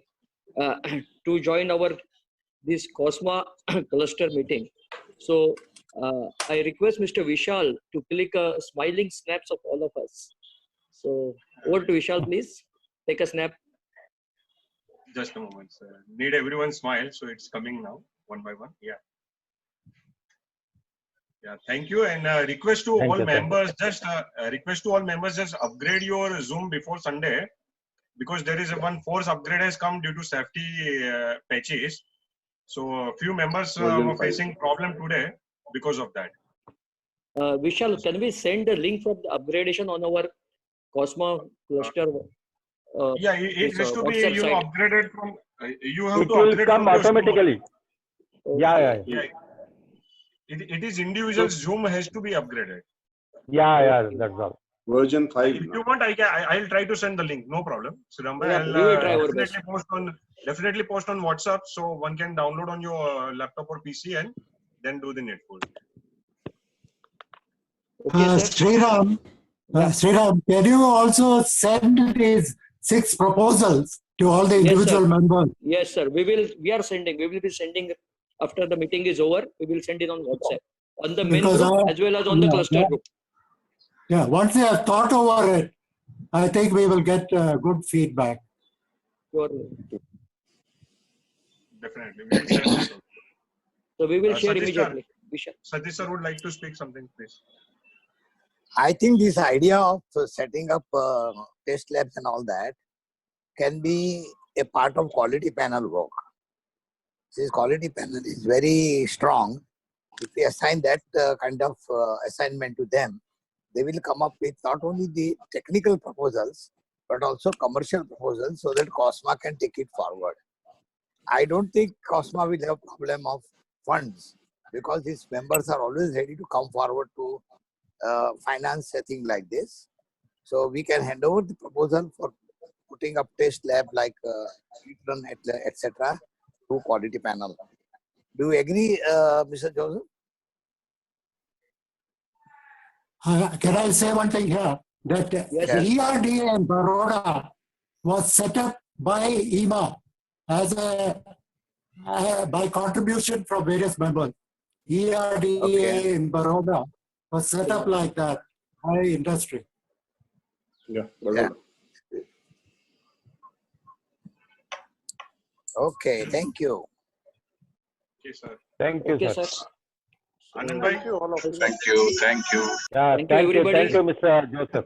to join our this COSMA cluster meeting. So I request Mr. Vishal to click smiling snaps of all of us. So over to Vishal, please take a snap. Just a moment, sir. Need everyone smile, so it's coming now, one by one. Yeah. Yeah, thank you. And request to all members, just upgrade your Zoom before Sunday, because there is one force upgrade has come due to safety patches. So a few members were facing problem today because of that. Vishal, can we send the link for the upgradation on our COSMA cluster? Yeah, it has to be WhatsApp site. upgraded from. You have It to will upgrade come from your Zoom. automatically. Yeah. It is individual Zoom has to be upgraded. Yeah, that's all. Version 5. If you want, I'll try to send the link. No problem. Sridhar, Yeah, we will try our best. definitely post on WhatsApp, so one can download on your laptop or PC and then do the needful. Okay, sir. Sriram, can you also send these 6 proposals to all the Yes, individual sir. members? Yes, sir. We will be sending after the meeting is over. We will send it on WhatsApp, on the main Because group as well as on the cluster group. Yeah, once they have thought over it, I think we will get good feedback. Sure. Definitely. We will share this also. So we will share Satish sir. immediately. Vishal. Satish sir would like to speak something, please. I think this idea of setting up test labs and all that can be a part of quality panel work. This quality panel is very strong. If we assign that kind of assignment to them, they will come up with not only the technical proposals, but also commercial proposals so that COSMA can take it forward. I don't think COSMA will have a problem of funds because its members are always ready to come forward to finance a thing like this. So we can hand over the proposal for putting up test lab like etc. to quality panel. Do you agree, Mr. Joseph? Can I say one thing here? That Yes, the ERDA in Baroda was set up by EMA as by contribution from various members. ERDA in Baroda was set up like that by industry. Yeah. Okay, thank you. Okay, sir. Thank you, Okay, sir. sir. Anand Thank bhai. you, all of you. Thank you. Thank you. Yeah, Thank you, everybody. Thank you, Mr. Joseph.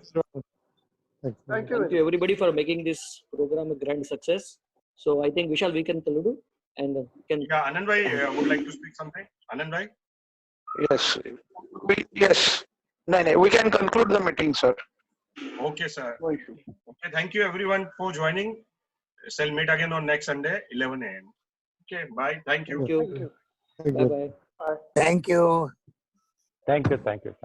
Thank you. Thank you, everybody, for making this program a grand success. So I think Vishal, we can conclude and can. Yeah, Anand bhai would like to speak something. Anand bhai. Yes. Yes. No, we can conclude the meeting, sir. Okay, sir. No issue. Okay, thank you everyone for joining. Shall meet again on next Sunday, 11 a.m. Okay, bye. Thank you. Thank you. Bye bye. Thank you. Thank you.